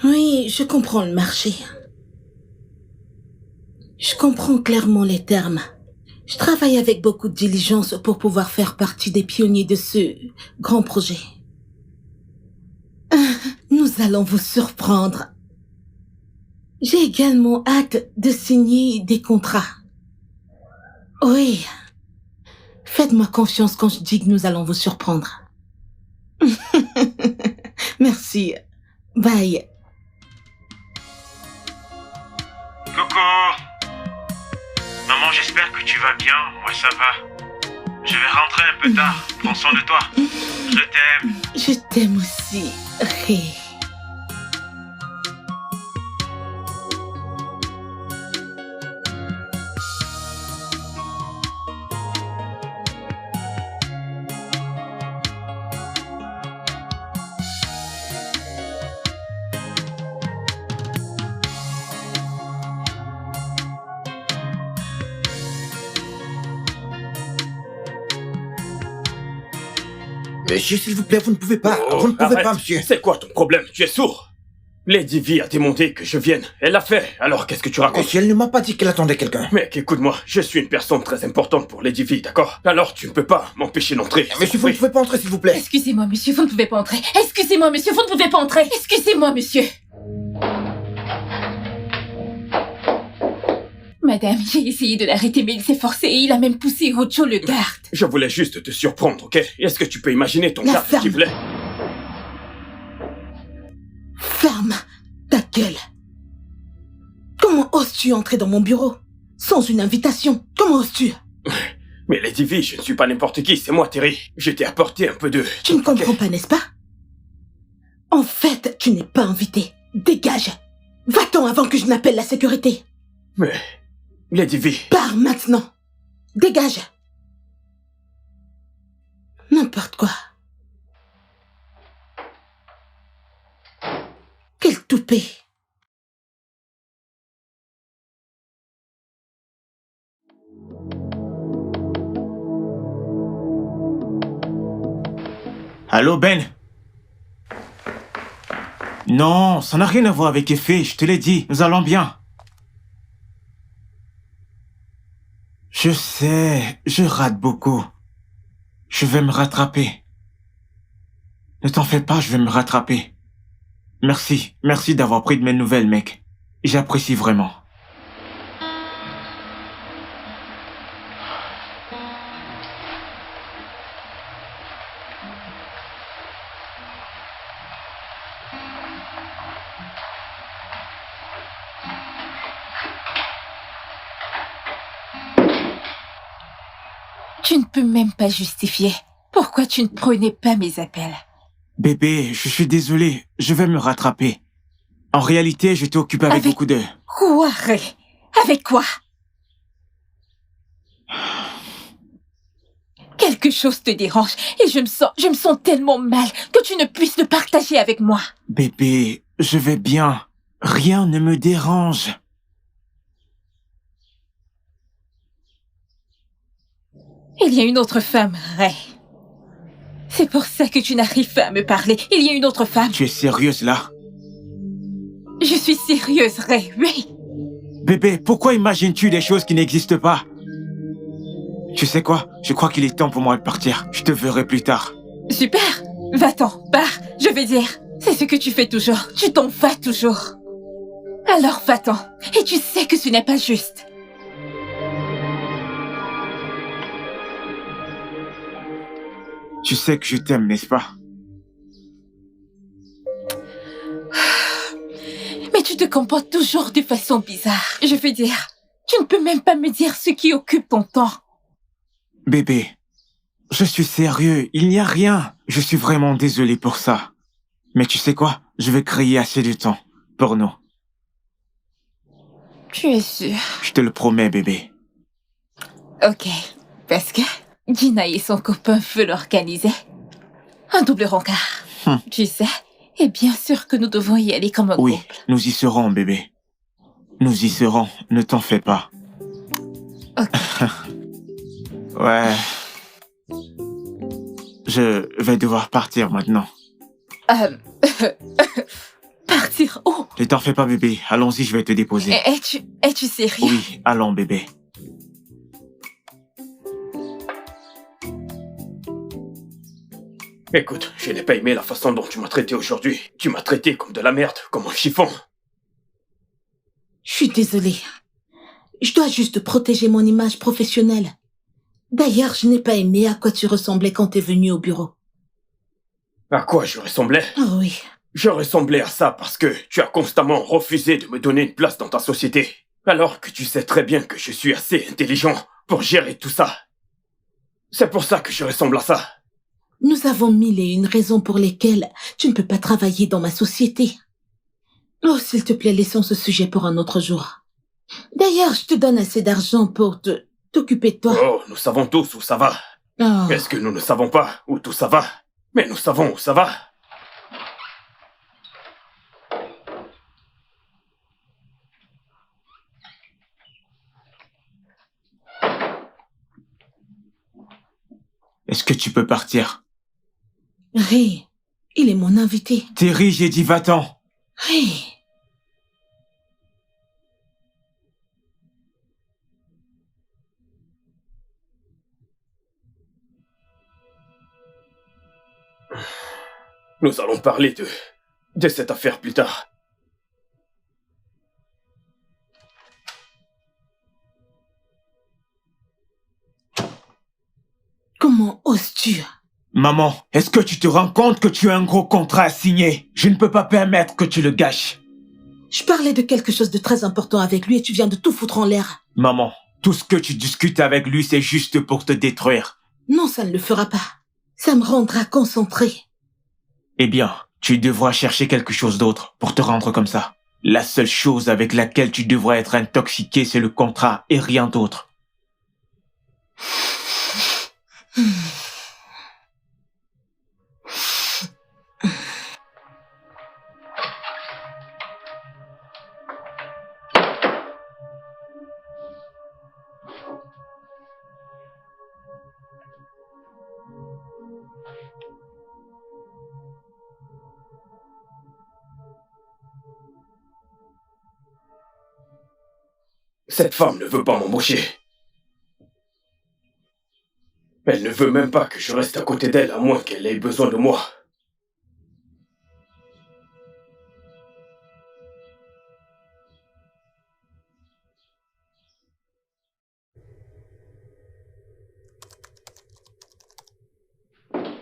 Oui, je comprends le marché. Je comprends clairement les termes. Je travaille avec beaucoup de diligence pour pouvoir faire partie des pionniers de ce grand projet. Nous allons vous surprendre. J'ai également hâte de signer des contrats. Oui. Faites-moi confiance quand je dis que nous allons vous surprendre. Merci. Bye. Coucou. Maman, j'espère que tu vas bien. Moi, ça va. Je vais rentrer un peu tard. Prends soin de toi. Je t'aime. Je t'aime aussi, Ré. Monsieur, s'il vous plaît, vous ne pouvez pas. Oh, Vous ne pouvez arrête. pas, monsieur. C'est quoi ton problème? Tu es sourd? Lady V a demandé que je vienne. Elle l'a fait. Alors qu'est-ce que tu racontes? Monsieur, elle ne m'a pas dit qu'elle attendait quelqu'un. Mec, écoute-moi. Je suis une personne très importante pour Lady V, d'accord? Alors tu ne peux pas m'empêcher d'entrer. Monsieur, vous ne pouvez pas entrer, s'il vous plaît. Excusez-moi, monsieur, vous ne pouvez pas entrer. Excusez-moi, monsieur, vous ne pouvez pas entrer. Excusez-moi, monsieur. Madame, j'ai essayé de l'arrêter, mais il s'est forcé et il a même poussé Ocho le garde. Je voulais juste te surprendre, ok? Est-ce que tu peux imaginer ton La garde ferme. qui voulait? Ferme ta gueule. Comment oses-tu entrer dans mon bureau sans une invitation? Comment oses-tu? Mais Lady V, je ne suis pas n'importe qui, c'est moi, Terry. Je t'ai apporté un peu de... Tu ne comprends pas, n'est-ce pas? En fait, tu n'es pas invité. Dégage. Va-t'en avant que je n'appelle la sécurité. Mais... Lady V... Pars maintenant. Dégage. N'importe quoi. Quel toupet. Allô, Ben? Non, ça n'a rien à voir avec Effet, je te l'ai dit, nous allons bien. Je sais, je rate beaucoup. Je vais me rattraper. Ne t'en fais pas, je vais me rattraper. Merci d'avoir pris de mes nouvelles, mec. J'apprécie vraiment. Tu ne peux même pas justifier. Pourquoi tu ne prenais pas mes appels? Bébé, je suis désolé, je vais me rattraper. En réalité, j'étais occupé avec beaucoup de... Quoi, Ray? Avec quoi? Quelque chose te dérange et je me sens tellement mal que tu ne puisses le partager avec moi. Bébé, je vais bien. Rien ne me dérange. Il y a une autre femme, Ray. C'est pour ça que tu n'arrives pas à me parler. Il y a une autre femme. Tu es sérieuse là? Je suis sérieuse, Ray, oui. Bébé, pourquoi imagines-tu des choses qui n'existent pas? Tu sais quoi? Je crois qu'il est temps pour moi de partir. Je te verrai plus tard. Super. Va-t'en, pars, je vais dire. C'est ce que tu fais toujours. Tu t'en vas toujours. Alors va-t'en. Et tu sais que ce n'est pas juste. Tu sais que je t'aime, n'est-ce pas? Mais tu te comportes toujours de façon bizarre. Je veux dire, tu ne peux même pas me dire ce qui occupe ton temps. Bébé, je suis sérieux, il n'y a rien. Je suis vraiment désolé pour ça. Mais tu sais quoi? Je vais créer assez de temps pour nous. Tu es sûr? Je te le promets, bébé. Ok, parce que Gina et son copain veulent organiser un double rencard. Tu sais, Et bien sûr que nous devons y aller comme un Oui, couple. nous y serons, bébé. Nous y serons, ne t'en fais pas. Ok. Ouais. Je vais devoir partir maintenant. Partir où? Ne t'en fais pas, bébé. Allons-y, je vais te déposer. Es-tu sérieux? Oui, allons, bébé. Écoute, je n'ai pas aimé la façon dont tu m'as traité aujourd'hui. Tu m'as traité comme de la merde, comme un chiffon. Je suis désolée. Je dois juste protéger mon image professionnelle. D'ailleurs, je n'ai pas aimé à quoi tu ressemblais quand t'es venu au bureau. À quoi je ressemblais? Oh oui. Je ressemblais à ça parce que tu as constamment refusé de me donner une place dans ta société. Alors que tu sais très bien que je suis assez intelligent pour gérer tout ça. C'est pour ça que je ressemble à ça. Nous avons mille et une raisons pour lesquelles tu ne peux pas travailler dans ma société. Oh, s'il te plaît, laissons ce sujet pour un autre jour. D'ailleurs, je te donne assez d'argent pour t'occuper de toi. Oh, nous savons tous où ça va. Oh. Est-ce que nous ne savons pas où tout ça va? Mais nous savons où ça va. Est-ce que tu peux partir? Ray, il est mon invité. Terry, j'ai dit va-t'en. Ray. Nous allons parler de cette affaire plus tard. Comment oses-tu? Maman, est-ce que tu te rends compte que tu as un gros contrat à signer? Je ne peux pas permettre que tu le gâches. Je parlais de quelque chose de très important avec lui et tu viens de tout foutre en l'air. Maman, tout ce que tu discutes avec lui, c'est juste pour te détruire. Non, ça ne le fera pas. Ça me rendra concentré. Eh bien, tu devras chercher quelque chose d'autre pour te rendre comme ça. La seule chose avec laquelle tu devrais être intoxiqué, c'est le contrat et rien d'autre. Cette femme ne veut pas m'embaucher. Elle ne veut même pas que je reste à côté d'elle, à moins qu'elle ait besoin de moi.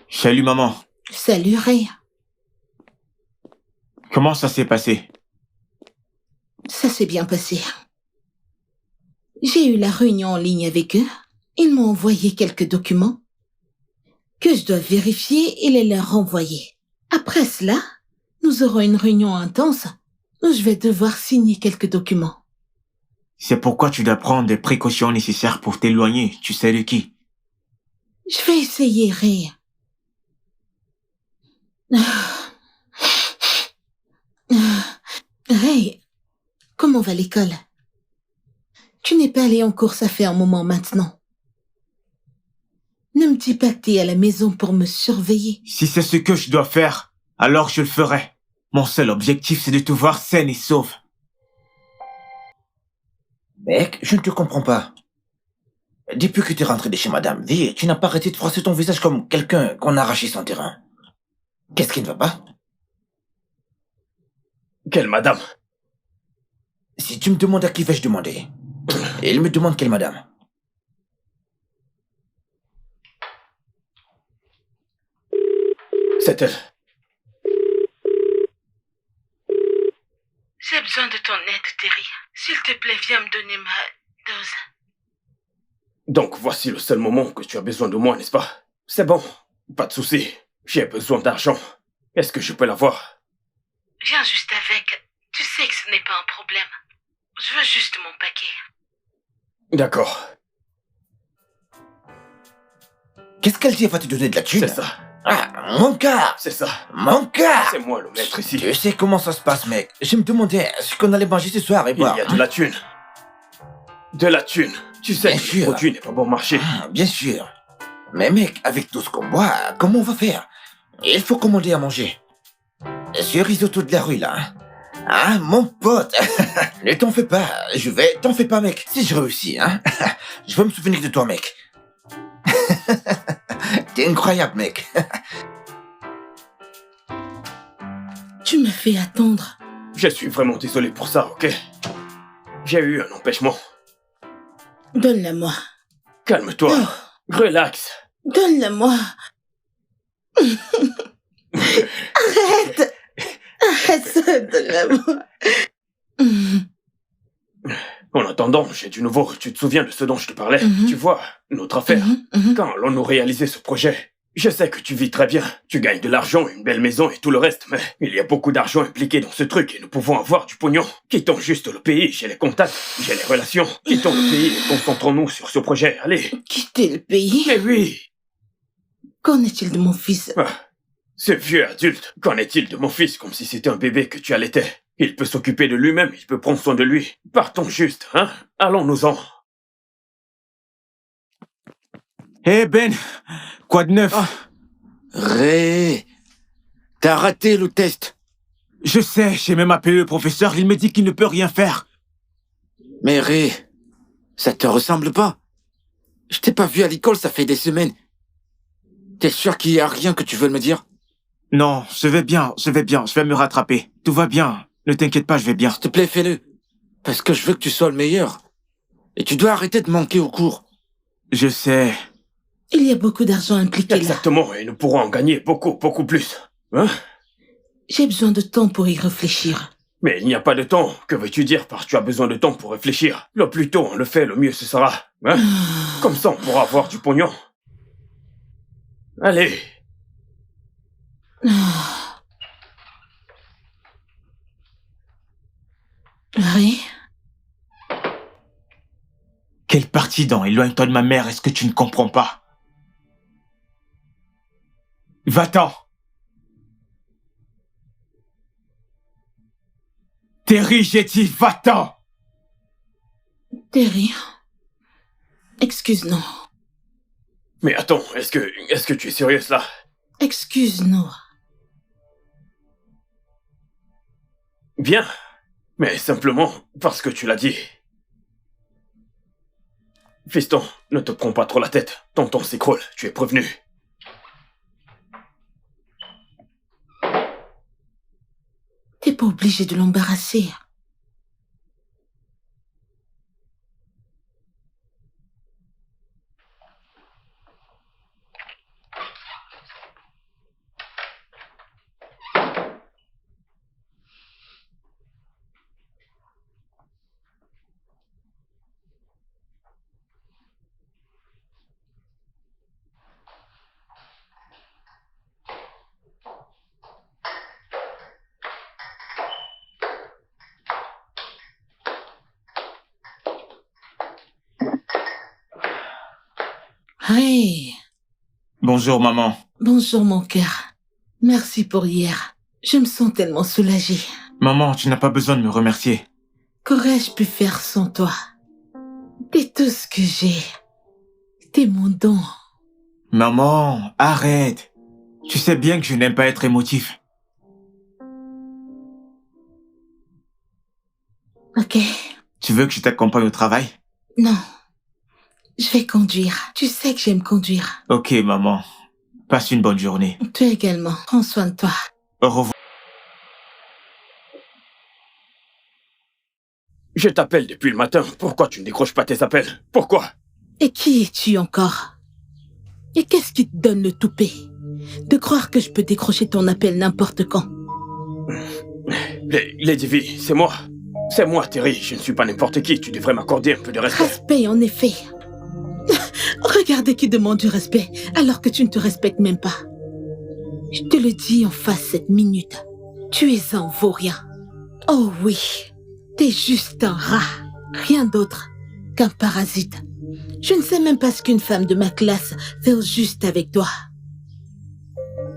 Salut maman. Salut, Ray. Comment ça s'est passé? Ça s'est bien passé. J'ai eu la réunion en ligne avec eux. Ils m'ont envoyé quelques documents que je dois vérifier et les leur renvoyer. Après cela, nous aurons une réunion intense où je vais devoir signer quelques documents. C'est pourquoi tu dois prendre des précautions nécessaires pour t'éloigner, tu sais de qui? Je vais essayer, Ray. Ray, comment va l'école? Tu n'es pas allé en cours, ça fait un moment maintenant. Ne me dis pas que t'es à la maison pour me surveiller. Si c'est ce que je dois faire, alors je le ferai. Mon seul objectif, c'est de te voir saine et sauve. Mec, je ne te comprends pas. Depuis que tu es rentré de chez Madame V, tu n'as pas arrêté de froisser ton visage comme quelqu'un qu'on a arraché son terrain. Qu'est-ce qui ne va pas? Quelle madame? Si tu me demandes à qui vais-je demander? Il me demande quelle madame. C'est elle. J'ai besoin de ton aide, Terry. S'il te plaît, viens me donner ma dose. Donc voici le seul moment que tu as besoin de moi, n'est-ce pas? C'est bon, pas de souci. J'ai besoin d'argent. Est-ce que je peux l'avoir? Viens juste avec. Tu sais que ce n'est pas un problème. Je veux juste mon paquet. D'accord, Qu'est-ce qu'elle dit? Elle va te donner de la thune? c'est ça. Ah, mon cas! C'est ça. Mon cas! C'est moi le maître ici. Tu sais comment ça se passe, mec. Je me demandais ce qu'on allait manger ce soir et Il boire. y a de la thune. De la thune. Tu sais Bien que sûr. le produit n'est pas bon marché. Ah, bien sûr. Mais mec, avec tout ce qu'on boit, comment on va faire? Il faut commander à manger. Ce risotto de la rue, là. Hein? Ah, mon pote. Ne t'en fais pas. T'en fais pas, mec. Si je réussis, hein. Je vais me souvenir de toi, mec. T'es incroyable, mec. Tu me fais attendre. Je suis vraiment désolé pour ça, ok? J'ai eu un empêchement. Donne-la-moi. Calme-toi. Oh, Relax. donne-la-moi. Arrête. Arrête ça, donne-la-moi. En attendant, j'ai du nouveau. Tu te souviens de ce dont je te parlais? Mhm. Tu vois, notre affaire. Mhm. Quand allons-nous réaliser ce projet? Je sais que tu vis très bien. Tu gagnes de l'argent, une belle maison et tout le reste, mais il y a beaucoup d'argent impliqué dans ce truc et nous pouvons avoir du pognon. Quittons juste le pays, j'ai les contacts, j'ai les relations. Quittons le pays et concentrons-nous sur ce projet. Allez. Quitter le pays. Mais oui. Qu'en est-il de mon fils? Ah, ce vieux adulte, qu'en est-il de mon fils comme si c'était un bébé que tu allaitais? Il peut s'occuper de lui-même, il peut prendre soin de lui. Partons juste, hein? Allons-nous-en. Eh Ben, quoi de neuf? Ré, t'as raté le test. Je sais, j'ai même appelé le professeur, il me dit qu'il ne peut rien faire. Mais Ré, ça te ressemble pas. Je t'ai pas vu à l'école, ça fait des semaines. T'es sûr qu'il y a rien que tu veux me dire? Non, je vais bien, je vais me rattraper. Tout va bien, ne t'inquiète pas, je vais bien. S'il te plaît, fais-le. Parce que je veux que tu sois le meilleur. Et tu dois arrêter de manquer au cours. Je sais. Il y a beaucoup d'argent impliqué là. Exactement, et nous pourrons en gagner beaucoup, beaucoup plus. Hein? J'ai besoin de temps pour y réfléchir. Mais il n'y a pas de temps. Que veux-tu dire par tu as besoin de temps pour réfléchir? Le plus tôt on le fait, le mieux ce sera. Hein? Comme ça, on pourra avoir du pognon. Allez. Ré, Quelle partie dans éloigne-toi de ma mère, est-ce que tu ne comprends pas? Va-t'en! Terry, j'ai dit, va-t'en! Terry. Excuse-nous. Mais attends, est-ce que tu es sérieuse là? Excuse-nous. Bien. Mais simplement parce que tu l'as dit. Fiston, ne te prends pas trop la tête. Tonton s'écroule, tu es prévenu. T'es pas obligé de l'embarrasser. Hey, Bonjour, maman. bonjour mon cœur. Merci pour hier. Je me sens tellement soulagée. Maman, tu n'as pas besoin de me remercier. Qu'aurais-je pu faire sans toi? T'es tout ce que j'ai. T'es mon don. Maman, arrête. Tu sais bien que je n'aime pas être émotif. Ok? Tu veux que je t'accompagne au travail? Non. Je vais conduire. Tu sais que j'aime conduire. Ok, maman. Passe une bonne journée. Toi également. Prends soin de toi. Au revoir. Je t'appelle depuis le matin. Pourquoi tu ne décroches pas tes appels? Pourquoi? Et qui es-tu encore? Et qu'est-ce qui te donne le toupet? De croire que je peux décrocher ton appel n'importe quand. Lady V, c'est moi. C'est moi, Terry. Je ne suis pas n'importe qui. Tu devrais m'accorder un peu de respect. Respect, en effet. Regardez qui demande du respect alors que tu ne te respectes même pas. Je te le dis en face cette minute. Tu es un vaurien. Oh oui, t'es juste un rat. Rien d'autre qu'un parasite. Je ne sais même pas ce qu'une femme de ma classe fait au juste avec toi.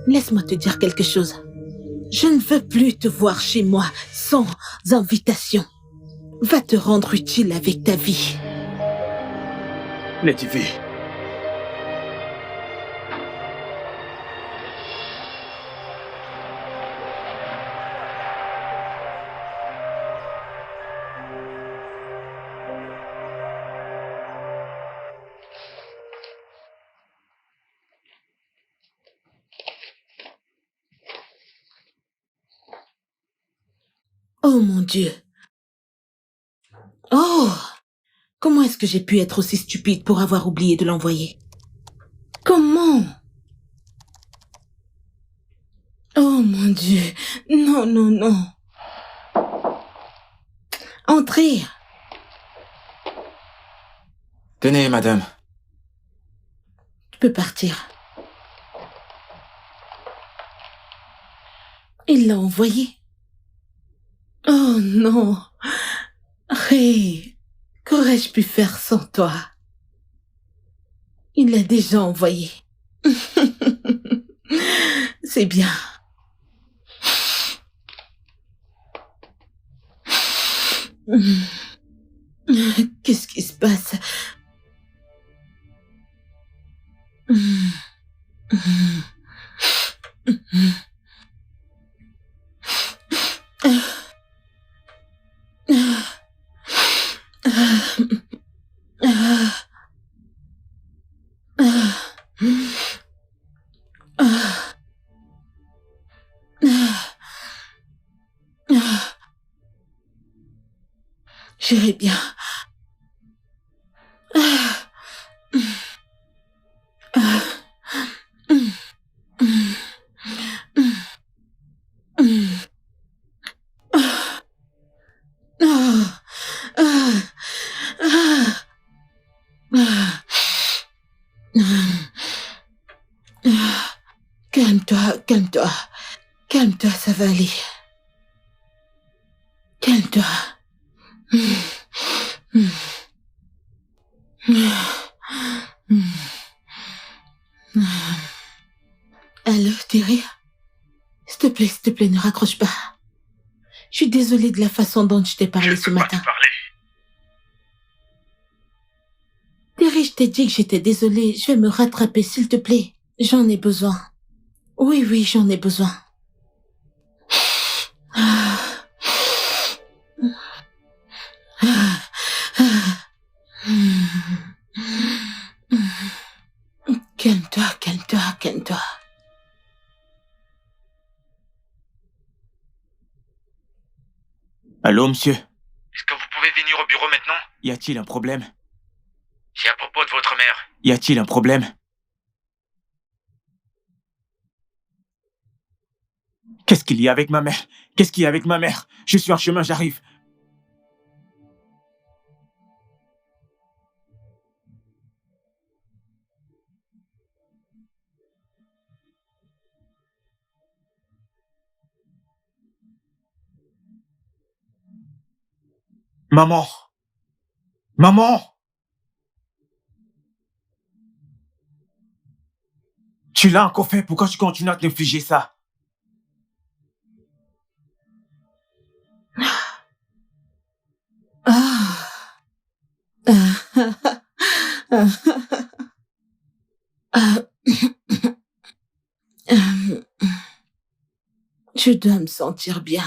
Laisse-moi te dire quelque chose. Je ne veux plus te voir chez moi sans invitation. Va te rendre utile avec ta vie. Lady V. Oh mon Dieu. Oh! Comment est-ce que j'ai pu être aussi stupide pour avoir oublié de l'envoyer? Comment? Oh mon Dieu. Non, non, non. Entrez. Tenez, madame. Tu peux partir. Il l'a envoyé. Oh non. Ray, qu'aurais-je pu faire sans toi? Il l'a déjà envoyé. C'est bien. Qu'est-ce qui se passe? J'irai bien. Calme-toi, calme-toi. Calme-toi, ça va aller. Calme-toi. Allô, Thierry? S'il te plaît, ne raccroche pas. Je suis désolée de la façon dont je t'ai parlé ce matin. Thierry, je t'ai dit que j'étais désolée. Je vais me rattraper, s'il te plaît. J'en ai besoin. Oui, oui, j'en ai besoin. Calme-toi, calme-toi, calme-toi. Allô, monsieur? Est-ce que vous pouvez venir au bureau maintenant? Y a-t-il un problème? C'est à propos de votre mère. Y a-t-il un problème? Qu'est-ce qu'il y a avec ma mère? Qu'est-ce qu'il y a avec ma mère? Je suis en chemin, j'arrive. Maman! Maman! Tu l'as encore fait, pourquoi tu continues à t'infliger ça? Je dois me sentir bien.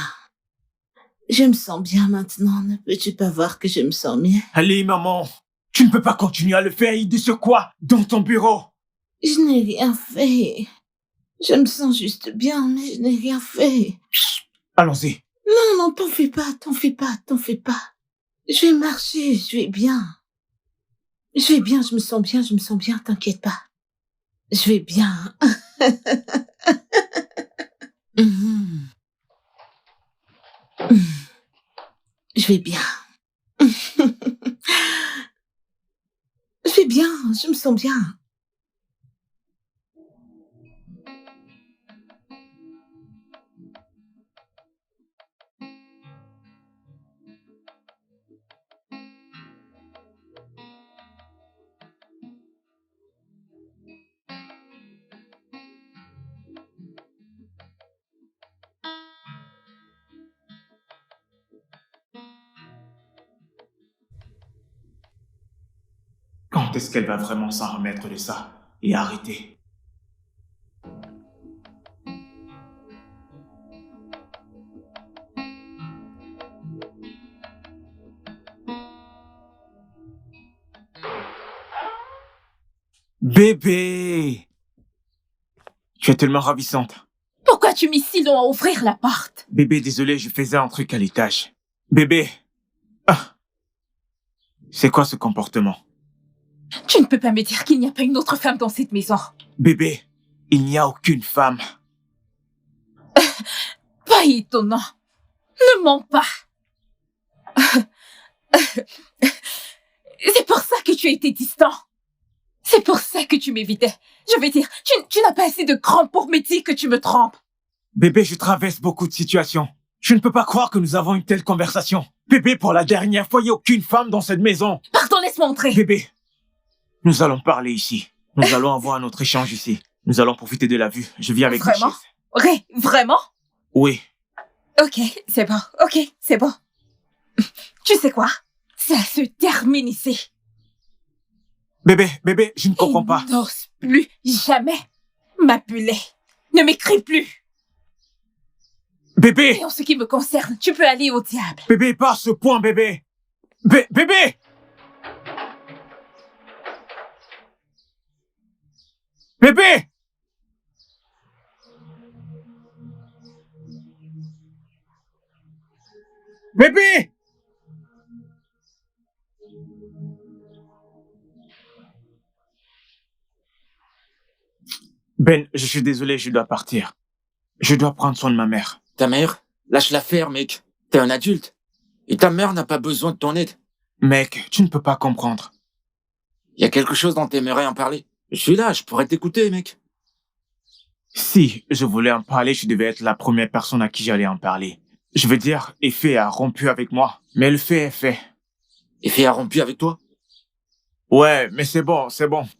Je me sens bien maintenant. Ne peux-tu pas voir que je me sens mieux? Allez, maman! Tu ne peux pas continuer à le faire, il dit sur quoi? Dans ton bureau! Je n'ai rien fait. Je me sens juste bien, mais je n'ai rien fait. Allons-y. Non, non, t'en fais pas, t'en fais pas, t'en fais pas. Je vais marcher, je vais bien. Je vais bien, je me sens bien, t'inquiète pas. Je vais bien. Mhm. Je vais bien. Je vais bien, je me sens bien. Quand est-ce qu'elle va vraiment s'en remettre de ça et arrêter? Bébé! Tu es tellement ravissante. Pourquoi tu mis si long à ouvrir la porte? Bébé, désolé, je faisais un truc à l'étage. Bébé! Ah! C'est quoi ce comportement? Tu ne peux pas me dire qu'il n'y a pas une autre femme dans cette maison. Bébé, il n'y a aucune femme. Pas étonnant. Ne mens pas. C'est pour ça que tu as été distant. C'est pour ça que tu m'évitais. Je veux dire, tu n'as pas assez de cran pour me dire que tu me trompes. Bébé, je traverse beaucoup de situations. Je ne peux pas croire que nous avons une telle conversation. Bébé, pour la dernière fois, il n'y a aucune femme dans cette maison. Pardon, laisse-moi entrer. Bébé, nous allons parler ici. Nous allons avoir notre échange ici. Nous allons profiter de la vue. Je viens avec ma Vraiment? chaise. Vraiment? Oui. Ok, c'est bon. Ok, c'est bon. Tu sais quoi? Ça se termine ici. Bébé, je ne comprends pas. Et n'ose plus jamais m'appeler. Ne m'écris plus. Bébé! Et en ce qui me concerne, tu peux aller au diable. Bébé, pas à ce point, bébé! Bébé! Bébé! Bébé! Ben, je suis désolé, je dois partir. Je dois prendre soin de ma mère. Ta mère? Lâche-la faire, mec. T'es un adulte. Et ta mère n'a pas besoin de ton aide. Mec, tu ne peux pas comprendre. Y a quelque chose dont t'aimerais en parler? Je suis là, je pourrais t'écouter, mec. Si je voulais en parler, je devais être la première personne à qui j'allais en parler. Je veux dire, Effet a rompu avec moi. Mais le fait est fait. Effet a rompu avec toi? Ouais, mais c'est bon.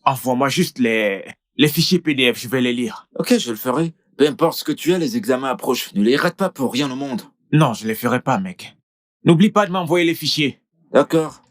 Envoie-moi juste les fichiers PDF, je vais les lire. Ok, je le ferai. Peu importe ce que tu as, les examens approchent. Ne les rate pas pour rien au monde. Non, je les ferai pas, mec. N'oublie pas de m'envoyer les fichiers. D'accord.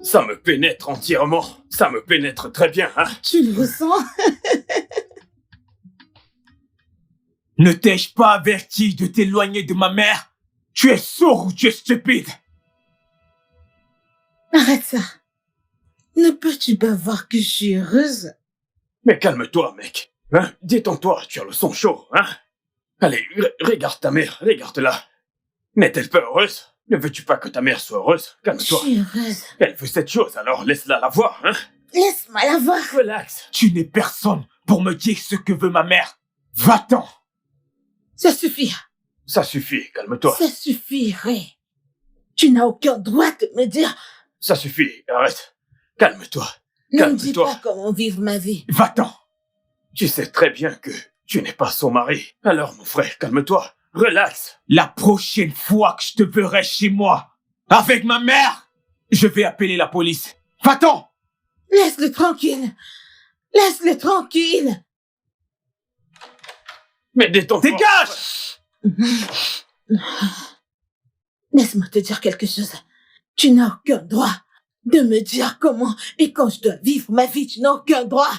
Ça me pénètre entièrement. Ça me pénètre très bien, hein. Tu le ressens? Ne t'ai-je pas averti de t'éloigner de ma mère? Tu es sourd ou tu es stupide? Arrête ça. Ne peux-tu pas voir que je suis heureuse? Mais calme-toi, mec. Hein? Détends-toi, tu as le sang chaud, hein. Allez, regarde ta mère, regarde-la. N'est-elle pas heureuse? Ne veux-tu pas que ta mère soit heureuse? Je Calme-toi. suis heureuse. Elle veut cette chose, alors laisse-la la voir, hein. Laisse-moi la voir. Relax. Tu n'es personne pour me dire ce que veut ma mère. Va-t'en! Ça suffit. Ça suffit, calme-toi. Ça suffirait. Tu n'as aucun droit de me dire... Ça suffit, arrête. Calme-toi. Ne me dis Calme-toi. pas comment vivre ma vie. Va-t'en! Tu sais très bien que tu n'es pas son mari. Alors, mon frère, calme-toi. Relax. La prochaine fois que je te verrai chez moi, avec ma mère, je vais appeler la police. Va-t'en! Laisse-le tranquille. Laisse-le tranquille. Mais détends-toi. Dégage! Laisse-moi te dire quelque chose. Tu n'as aucun droit de me dire comment et quand je dois vivre ma vie. Tu n'as aucun droit.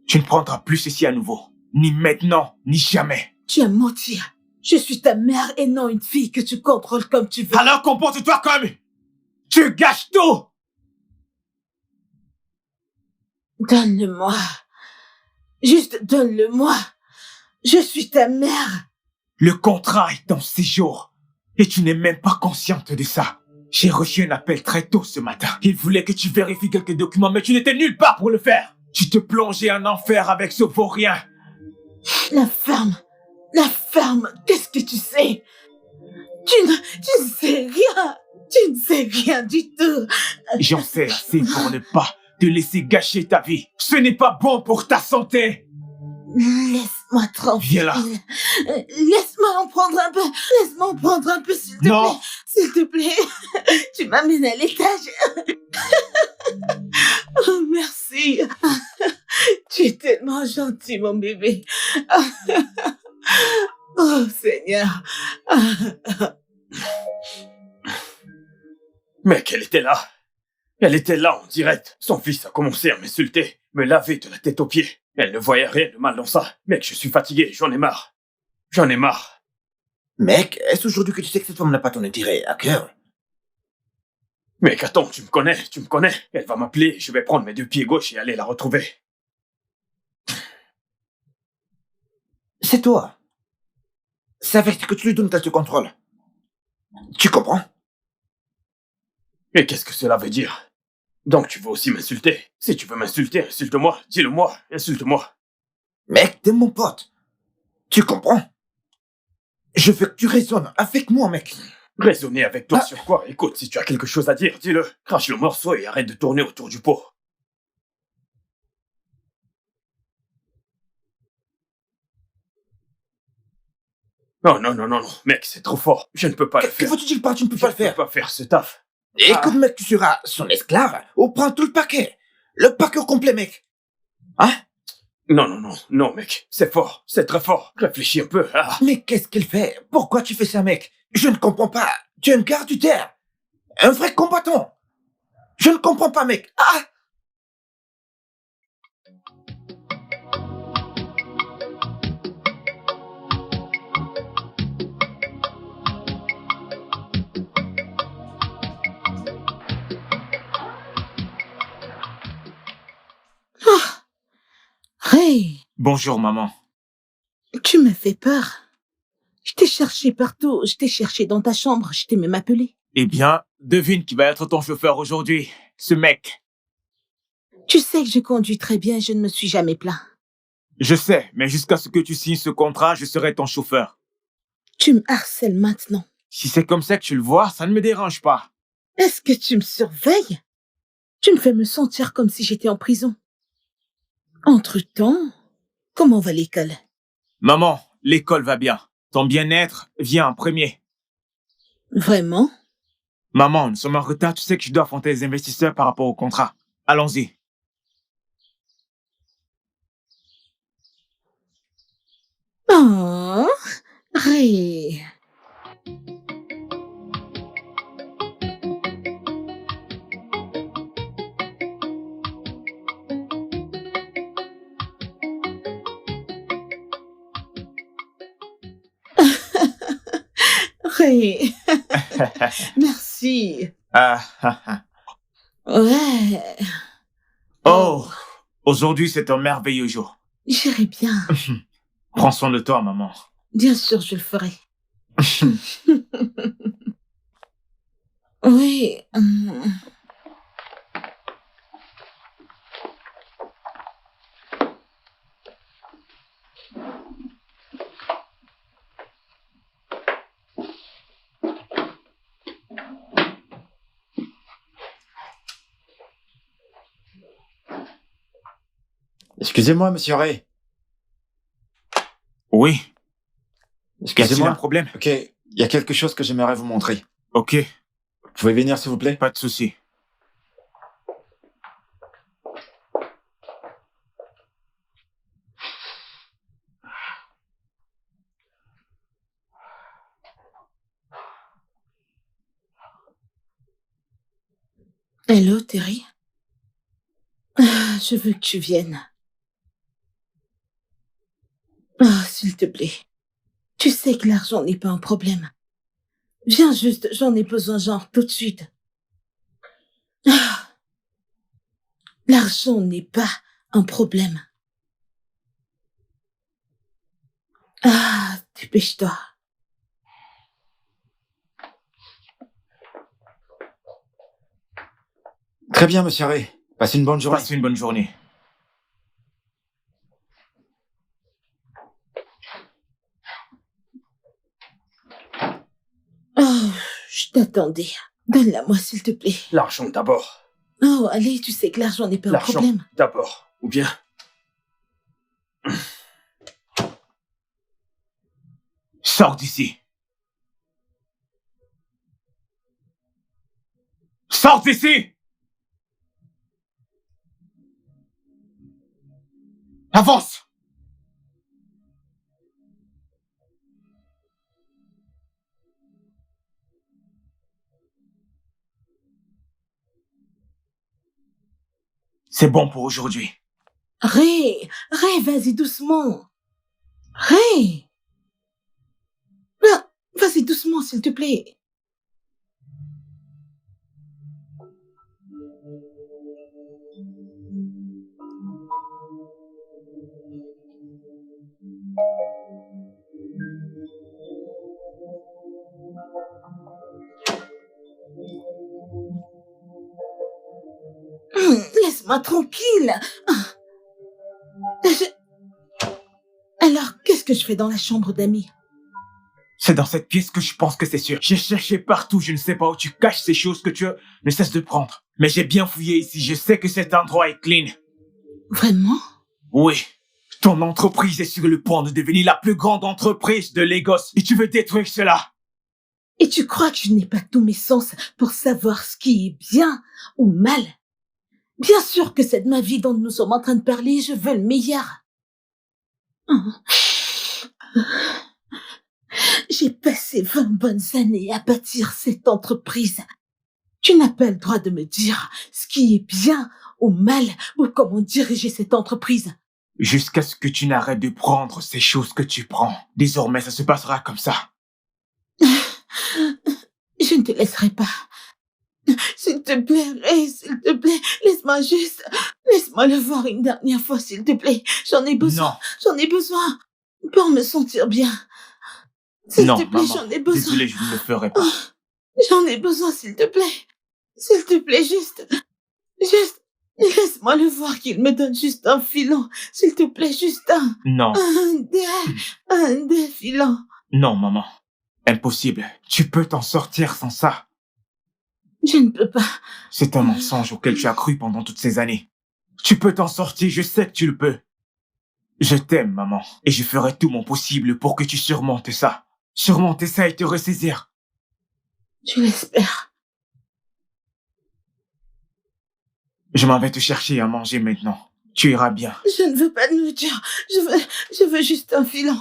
Tu ne prendras plus ceci à nouveau. Ni maintenant, ni jamais. Tu as menti. Je suis ta mère et non une fille que tu contrôles comme tu veux. Alors comporte-toi comme... Tu gâches tout! Donne-le-moi. Juste donne-le-moi. Je suis ta mère. Le contrat est en séjour. Et tu n'es même pas consciente de ça. J'ai reçu un appel très tôt ce matin. Il voulait que tu vérifies quelques documents, mais tu n'étais nulle part pour le faire. Tu te plongeais en enfer avec ce vaurien. La ferme. Qu'est-ce que tu sais? Tu ne sais rien. Tu ne sais rien du tout. J'en sais assez pour ne pas te laisser gâcher ta vie. Ce n'est pas bon pour ta santé. Laisse-moi tranquille. Viens là. Laisse-moi en prendre un peu. Laisse-moi en prendre un peu, s'il te plaît. Non. S'il te plaît. Tu m'amènes à l'étage. Oh, merci. Tu es tellement gentil, mon bébé. Oh, Seigneur. Mec, elle était là. Elle était là en direct. Son fils a commencé à m'insulter, me laver de la tête aux pieds. Elle ne voyait rien de mal dans ça. Mec, je suis fatigué, j'en ai marre. J'en ai marre. Mec, est-ce aujourd'hui que tu sais que cette femme n'a pas ton intérêt à cœur? Mec, attends, tu me connais. Elle va m'appeler, je vais prendre mes 2 pieds gauche et aller la retrouver. C'est toi. C'est avec ce que tu lui donnes qu'elle te contrôle. Tu comprends? Et qu'est-ce que cela veut dire? Donc tu veux aussi m'insulter? Si tu veux m'insulter, insulte-moi, dis-le-moi, insulte-moi. Mec, t'es mon pote. Tu comprends? Je veux que tu raisonnes avec moi, mec. Raisonner avec toi sur quoi? Écoute, si tu as quelque chose à dire, dis-le. Crache le morceau et arrête de tourner autour du pot. Non, mec, c'est trop fort. Je ne peux pas le Que faire. veux-tu dire par tu ne peux pas le Je ne faire? peux pas faire ce taf. Écoute, mec, tu seras son esclave ou prends tout le paquet. Le paquet au complet, mec. Hein? Non, mec. C'est fort, c'est très fort. Réfléchis un peu. Mais qu'est-ce qu'il fait? Pourquoi tu fais ça, mec? Je ne comprends pas. Tu es un garde du terre. Un vrai combattant. Je ne comprends pas, mec. Hey, Bonjour, maman. tu me fais peur. Je t'ai cherché partout. Je t'ai cherché dans ta chambre. Je t'ai même appelé. Eh bien, devine qui va être ton chauffeur aujourd'hui. Ce mec. Tu sais que je conduis très bien. Je ne me suis jamais plaint. Je sais, mais jusqu'à ce que tu signes ce contrat, je serai ton chauffeur. Tu me harcèles maintenant. Si c'est comme ça que tu le vois, ça ne me dérange pas. Est-ce que tu me surveilles? Tu me fais me sentir comme si j'étais en prison. Entre-temps, comment va l'école? Maman, l'école va bien. Ton bien-être vient en premier. Vraiment? Maman, nous sommes en retard. Tu sais que je dois affronter les investisseurs par rapport au contrat. Allons-y. Oh, Ray. Ray. Merci. Ouais, Oh, aujourd'hui c'est un merveilleux jour. j'irai bien. Prends soin de toi, maman. Bien sûr, je le ferai. Oui. Excusez-moi, monsieur Ray. Oui. Y a-t-il un Excusez-moi. problème? Ok, il y a quelque chose que j'aimerais vous montrer. Ok, Vous pouvez venir, s'il vous plaît? pas de souci. Hello, Terry. Je veux que tu viennes. Ah, s'il te plaît. Tu sais que l'argent n'est pas un problème. Viens juste, j'en ai besoin, genre, tout de suite. Ah, l'argent n'est pas un problème. Ah, dépêche-toi. Très bien, monsieur Ray. Passez une bonne journée. Passe une bonne journée. Oh, je t'attendais. Donne-la-moi, s'il te plaît. L'argent d'abord. Oh, allez, tu sais que l'argent n'est pas un L'argent problème. d'abord. Ou bien... Sors d'ici. Sors d'ici! Avance! C'est bon pour aujourd'hui. Ray, vas-y doucement. Ray! Non, vas-y doucement, s'il te plaît. Laisse-moi tranquille. Je- Alors, qu'est-ce que je fais dans la chambre d'amis? C'est dans cette pièce que je pense que c'est sûr. J'ai cherché partout, je ne sais pas où tu caches ces choses que tu ne cesses de prendre. Mais j'ai bien fouillé ici, je sais que cet endroit est clean. Vraiment? Oui. Ton entreprise est sur le point de devenir la plus grande entreprise de Lagos. Et tu veux détruire cela? Et tu crois que je n'ai pas tous mes sens pour savoir ce qui est bien ou mal? Bien sûr que c'est de ma vie dont nous sommes en train de parler, je veux le meilleur. J'ai passé 20 bonnes années à bâtir cette entreprise. Tu n'as pas le droit de me dire ce qui est bien ou mal ou comment diriger cette entreprise. Jusqu'à ce que tu n'arrêtes de prendre ces choses que tu prends. Désormais, ça se passera comme ça. Je ne te laisserai pas. S'il te plaît, Ray, s'il te plaît, laisse-moi le voir une dernière fois, s'il te plaît. J'en ai besoin, Non. j'en ai besoin pour me sentir bien. S'il Non, te plaît, maman. j'en ai besoin. Désolé, je ne le ferai pas. J'en ai besoin, s'il te plaît. S'il te plaît, juste, laisse-moi le voir qu'il me donne juste un filon. S'il te plaît, juste Non. un des filons. Non, maman. Impossible. Tu peux t'en sortir sans ça. Je ne peux pas. C'est un mensonge auquel tu as cru pendant toutes ces années. Tu peux t'en sortir, je sais que tu le peux. Je t'aime, maman. Et je ferai tout mon possible pour que tu surmontes ça. Surmonter ça et te ressaisir. Je l'espère. Je m'en vais te chercher à manger maintenant. Tu iras bien. Je ne veux pas de nourriture. Je veux juste un filon.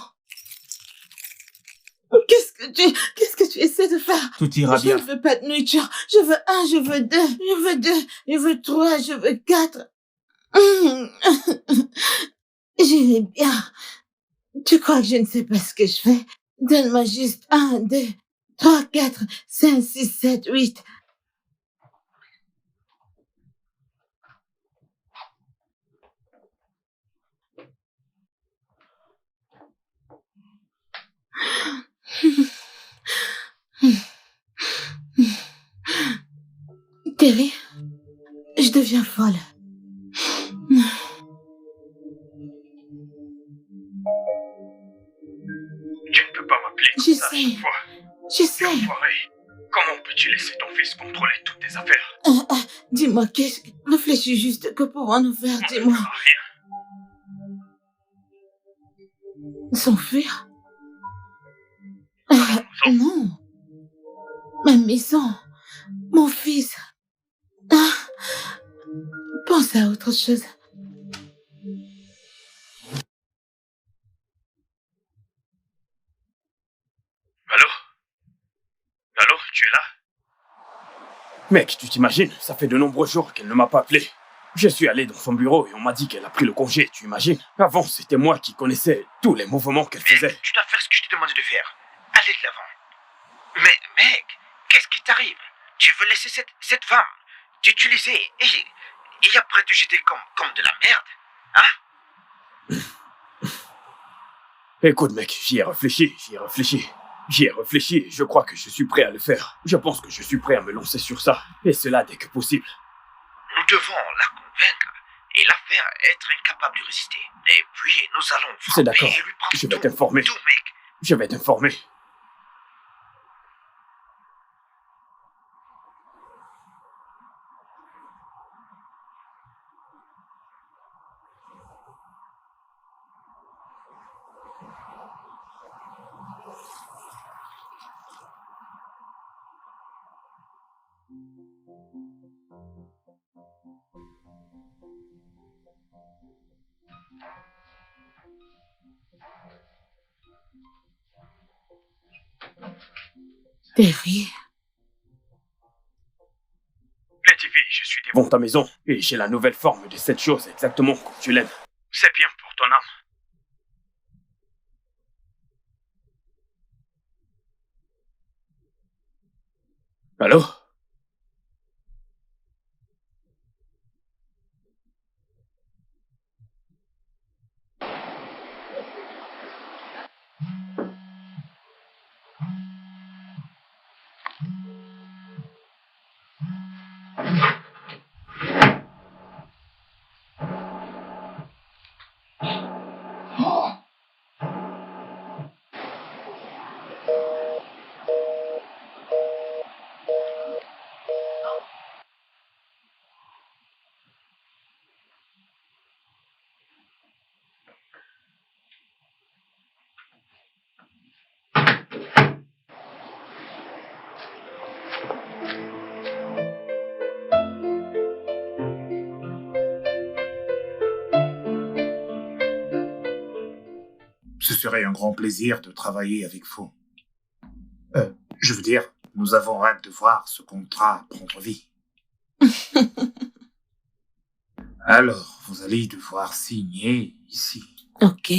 Qu'est-ce que tu essaies de faire? Tout ira bien. Je ne veux pas de nourriture. Je veux un, je veux deux, je veux trois, je veux quatre. J'irai bien. Tu crois que je ne sais pas ce que je fais? Donne-moi juste 1, 2, 3, 4, 5, 6, 7, 8. Terry, je deviens folle. Tu ne peux pas m'appeler comme Je ça à sais. chaque fois. Je sais. Enfoiré. Comment peux-tu laisser ton fils contrôler toutes tes affaires? Dis-moi, réfléchis juste, que pourrons-nous faire? On ne Dis-moi. fera rien. S'enfuir? Allons-en. Non. Ma maison. Mon fils. Ah, pense à autre chose. Allô? Allô, tu es là? Mec, tu t'imagines, ça fait de nombreux jours qu'elle ne m'a pas appelé. Je suis allé dans son bureau et on m'a dit qu'elle a pris le congé, tu imagines? Avant, c'était moi qui connaissais tous les mouvements qu'elle faisait. Tu dois faire ce que je t'ai demandé de faire. Allez de l'avant. Mais, mec, qu'est-ce qui t'arrive? Tu veux laisser cette femme t'utiliser et après te jeter comme de la merde? Hein? Écoute, mec, j'y ai réfléchi. Je crois que je suis prêt à le faire. Je pense que je suis prêt à me lancer sur ça. Et cela dès que possible. Nous devons la convaincre et la faire être incapable de résister. Et puis, nous allons C'est frapper d'accord. et lui prendre Je vais t'informer. tout, mec. Je vais t'informer. Terry, Lady V, je suis devant ta maison et j'ai la nouvelle forme de cette chose exactement comme tu l'aimes. C'est bien pour ton âme. Allô? Ce serait un grand plaisir de travailler avec vous. Je veux dire, nous avons hâte de voir ce contrat prendre vie. Alors, vous allez devoir signer ici. ok.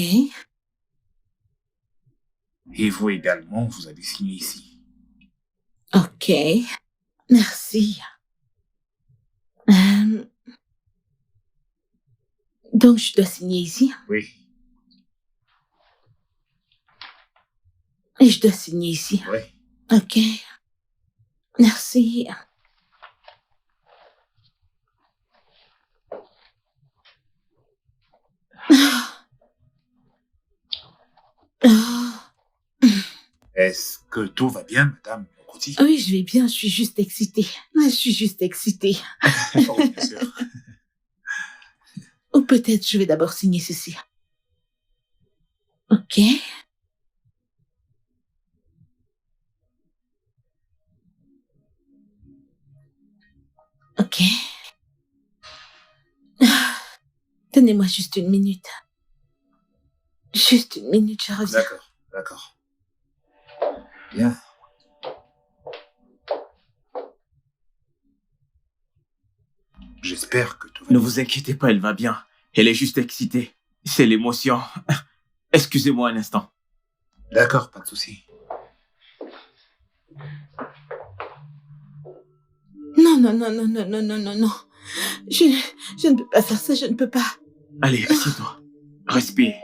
Et vous également, vous allez signer ici. Ok. Merci. Donc, je dois signer ici. Oui, Et je dois signer ici. oui. Ok. Merci. Ah. Est-ce que tout va bien, madame Okoti? Oui, je vais bien, je suis juste excitée. Je suis juste excitée. Oh, bien sûr. Ou peut-être je vais d'abord signer ceci. Ok. Ok. Donnez-moi juste une minute. Juste une minute, je reviens. D'accord, d'accord. Bien. J'espère que tout va Ne bien. vous inquiétez pas, elle va bien. Elle est juste excitée. C'est l'émotion. Excusez-moi un instant. D'accord, pas de souci. Non, non, non, non, non, non, non, non, non. Je ne peux pas faire ça, je ne peux pas. Allez, assieds-toi. Respire.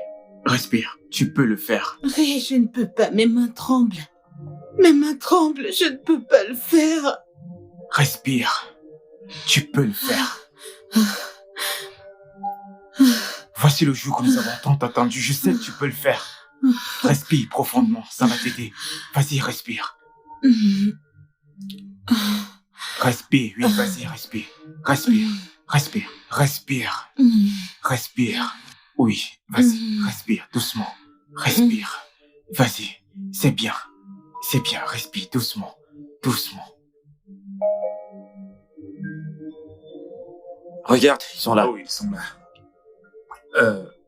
Respire. Tu peux le faire. Ray, je ne peux pas, mes mains tremblent. Mes mains tremblent, je ne peux pas le faire. Respire. Tu peux le faire. Voici le jour que nous avons tant attendu. Je sais que tu peux le faire. Respire profondément, ça va t'aider. Vas-y, respire. Respire, oui, vas-y, respire. Respire, respire, respire, respire. Oui, vas-y, respire doucement. Respire. Vas-y, c'est bien. C'est bien, respire doucement, doucement. Regarde, ils sont là. Oh, ils sont là.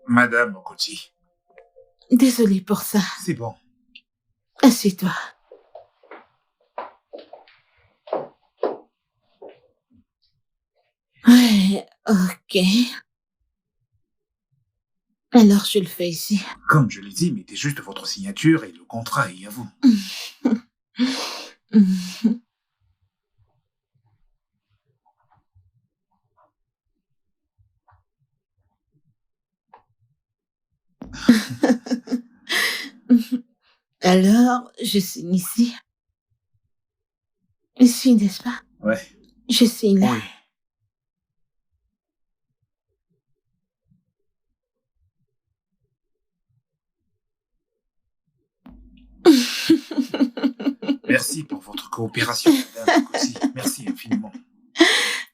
Madame Okoti, Désolée pour ça. c'est bon. Assieds-toi. Ok. Alors, je le fais ici. Comme je l'ai dit, mettez juste votre signature et le contrat est à vous. Alors, je signe ici. Ici, n'est-ce pas? Ouais. Je signe là. Oui. Merci pour votre coopération, madame aussi. Merci infiniment.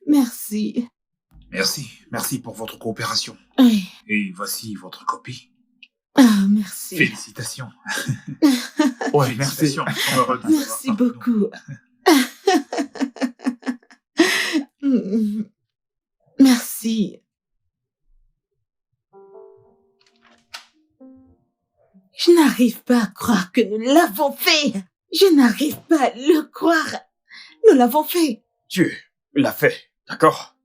Merci. Merci pour votre coopération. Oui. Et voici votre copie. Ah, merci. Félicitations. Ouais, merci. Félicitations. Nous sommes heureux de vous avoir Merci parmi nous. beaucoup. Merci. Je n'arrive pas à croire que nous l'avons fait. Je n'arrive pas à le croire. Nous l'avons fait. Tu l'as fait, d'accord?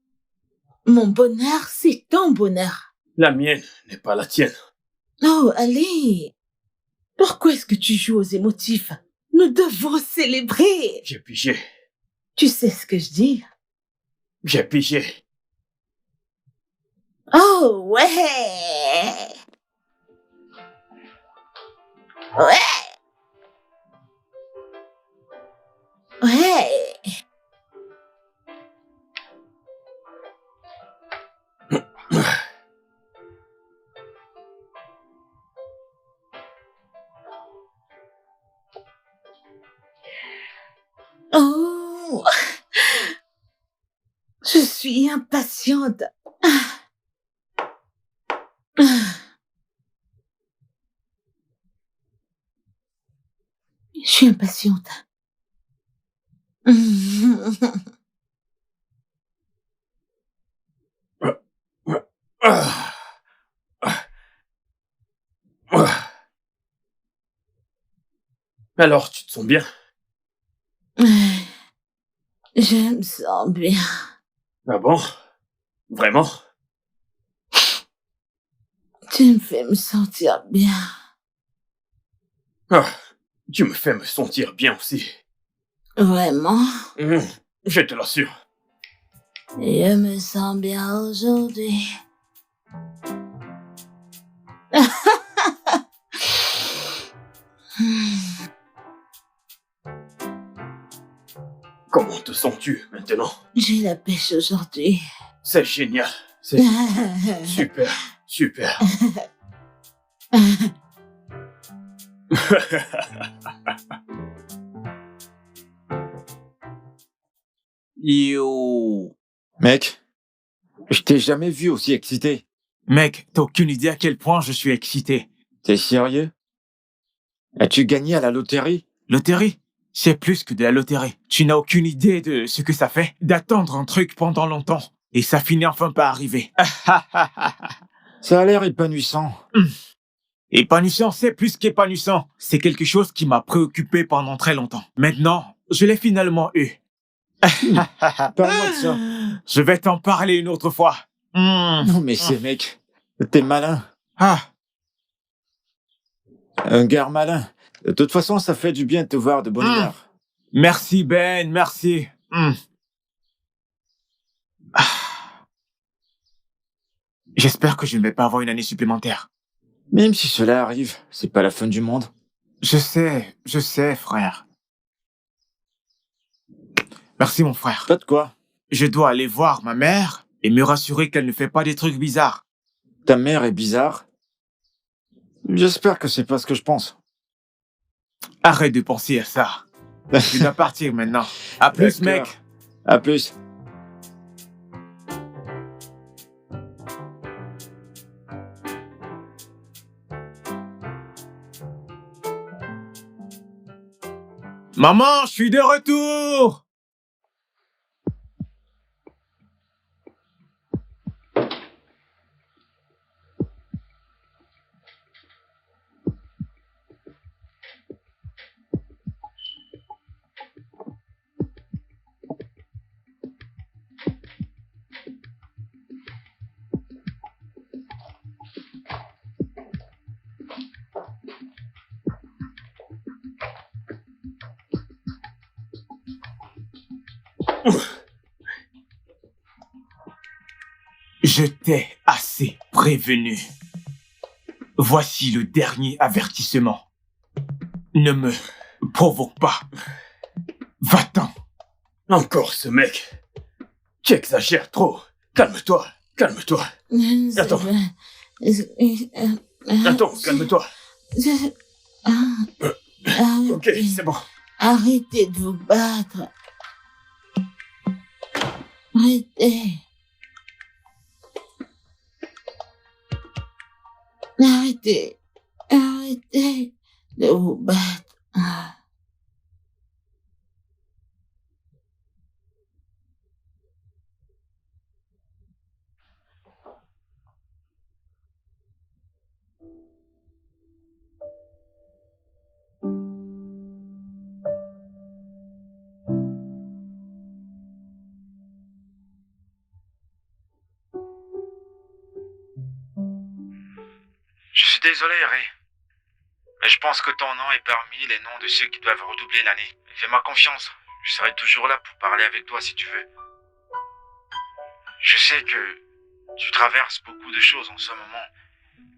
Mon bonheur, c'est ton bonheur. La mienne n'est pas la tienne. Oh, allez. Pourquoi est-ce que tu joues aux émotifs? Nous devons célébrer. J'ai pigé. Tu sais ce que je dis? J'ai pigé. Oh, ouais. Ouais. Ouais. Oh. Je suis impatiente. Je suis impatiente. Ah. Ah. Alors, tu te sens bien? Je me sens bien. Ah bon? Vraiment? Tu me fais me sentir bien. Ah, tu me fais me sentir bien aussi. Vraiment. Je te l'assure. Je me sens bien aujourd'hui. Comment te sens-tu maintenant? J'ai la pêche aujourd'hui. C'est génial. C'est super, super. Yo. Mec, je t'ai jamais vu aussi excité. Mec, t'as aucune idée à quel point je suis excité. T'es sérieux? As-tu gagné à la loterie? Loterie? C'est plus que de la loterie. Tu n'as aucune idée de ce que ça fait d'attendre un truc pendant longtemps. Et ça finit enfin par arriver. Ça a l'air épanouissant. Épanouissant, c'est plus qu'épanouissant. C'est quelque chose qui m'a préoccupé pendant très longtemps. Maintenant, je l'ai finalement eu. Parle-moi de ça. Je vais t'en parler une autre fois. Non mais c'est mec, t'es malin. Ah, Un gars malin. De toute façon, ça fait du bien de te voir de bonne humeur. merci Ben, merci. Ah. J'espère que je ne vais pas avoir une année supplémentaire. Même si cela arrive, c'est pas la fin du monde. Je sais, frère. Merci, mon frère. Pas de quoi. Je dois aller voir ma mère et me rassurer qu'elle ne fait pas des trucs bizarres. Ta mère est bizarre. J'espère que c'est pas ce que je pense. Arrête de penser à ça. Je dois partir maintenant. À plus, D'accord. mec. À plus. Maman, je suis de retour. Je t'ai assez prévenu. Voici le dernier avertissement. Ne me provoque pas. Va-t'en. Encore ce mec. Tu exagères trop. Calme-toi, calme-toi. Attends. Attends, calme-toi. Ok, c'est bon. Arrêtez de vous battre. Arrêtez. Arrêtez. Arrêtez de vous battre. Je suis désolé, Ray. Mais je pense que ton nom est parmi les noms de ceux qui doivent redoubler l'année. Fais-moi confiance. Je serai toujours là pour parler avec toi si tu veux. Je sais que tu traverses beaucoup de choses en ce moment.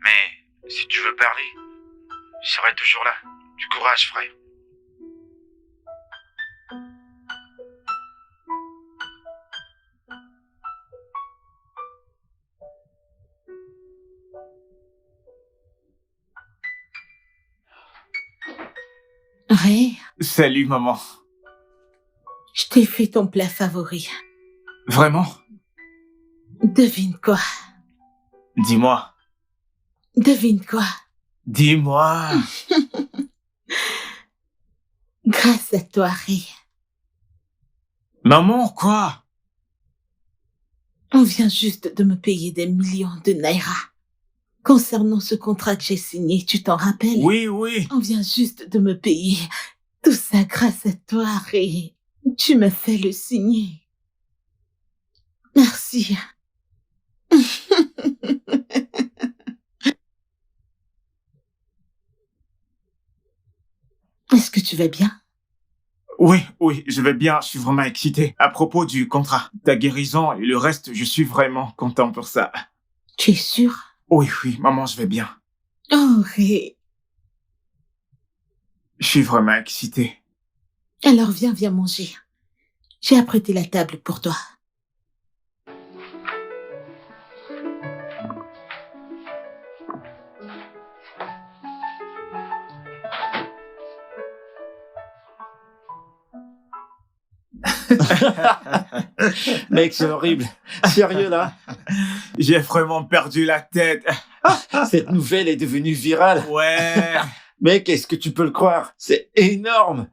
Mais si tu veux parler, je serai toujours là. Du courage, frère. Ray, Salut, maman. je t'ai fait ton plat favori. Vraiment? Devine quoi? Dis-moi. Devine quoi? Dis-moi. Grâce à toi, Ray. Maman, quoi? On vient juste de me payer des millions de naira. Concernant ce contrat que j'ai signé, tu t'en rappelles? Oui, oui. On vient juste de me payer. Tout ça grâce à toi, Ray. Tu m'as fait le signer. Merci. Est-ce que tu vas bien? Oui, oui, je vais bien, je suis vraiment excité. À propos du contrat, ta guérison et le reste, je suis vraiment content pour ça. Tu es sûr? Oui, oui, maman, je vais bien. Oh, Ray. Je suis vraiment excité. Alors viens manger. J'ai apprêté la table pour toi. Mec, c'est horrible. Sérieux, là? J'ai vraiment perdu la tête. Cette nouvelle est devenue virale. Ouais. Mec, est-ce que tu peux le croire? C'est énorme.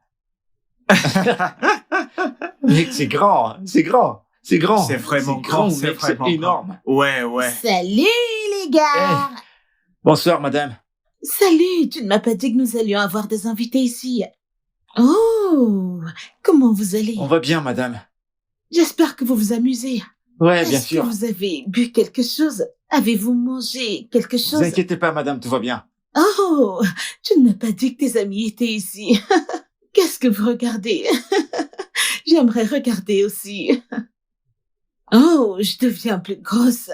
Mec, c'est grand, hein. C'est grand. C'est grand. C'est vraiment C'est grand, mec, c'est vraiment c'est énorme. Ouais, ouais. Salut, les gars! Bonsoir, madame. Salut, tu ne m'as pas dit que nous allions avoir des invités ici. Oh, comment vous allez? On va bien, madame. J'espère que vous vous amusez. Ouais, bien Est-ce sûr. que vous avez bu quelque chose? Avez-vous mangé quelque Ne chose? vous inquiétez pas, madame, tout va bien. Oh, tu ne m'as pas dit que tes amis étaient ici. Qu'est-ce que vous regardez? J'aimerais regarder aussi. Oh, je deviens plus grosse.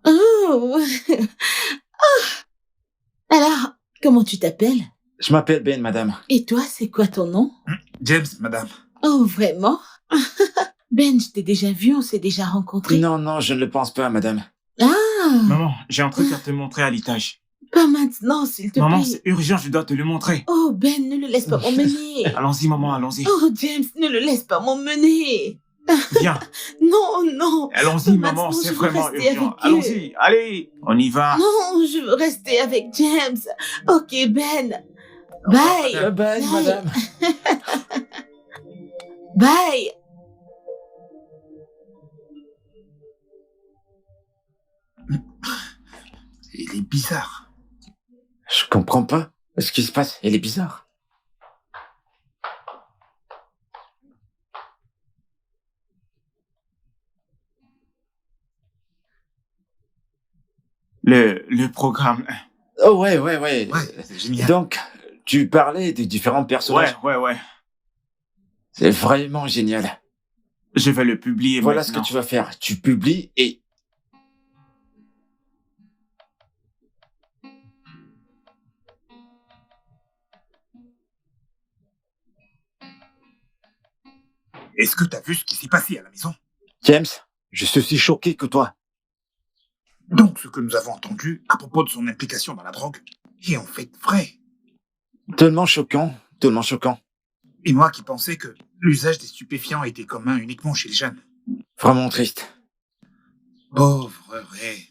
Oh. Oh. Alors, comment tu t'appelles? Je m'appelle Ben, madame. Et toi, c'est quoi ton nom? James, madame. Oh, vraiment? Ben, je t'ai déjà vu, on s'est déjà rencontrés. Non, non, je ne le pense pas, madame. Ah, Maman, j'ai un truc à te montrer à l'étage. pas maintenant, s'il te Maman, plaît. c'est urgent, je dois te le montrer. Oh, Ben, ne le laisse pas m'emmener. Allons-y, maman, allons-y. Oh, James, ne le laisse pas m'emmener. Viens. Non, non. Allons-y, Maintenant, maman, c'est je veux vraiment rester avec urgent. eux. Allons-y, allez, on y va. Non, je veux rester avec James. Ok, Ben. Bye. Bye, Bye. madame. Bye. Il est bizarre. Je comprends pas. Ce qui se passe, elle est bizarre. Le programme. Oh, ouais. Ouais, c'est génial. Donc, tu parlais des différents personnages. Ouais. C'est vraiment génial. Je vais le publier Voilà maintenant. ce que tu vas faire. Tu publies et... Est-ce que t'as vu ce qui s'est passé à la maison? James, je suis aussi choqué que toi. Donc, ce que nous avons entendu à propos de son implication dans la drogue est en fait vrai. Tellement choquant, tellement choquant. Et moi qui pensais que l'usage des stupéfiants était commun uniquement chez les jeunes. Vraiment triste. Pauvre Ray.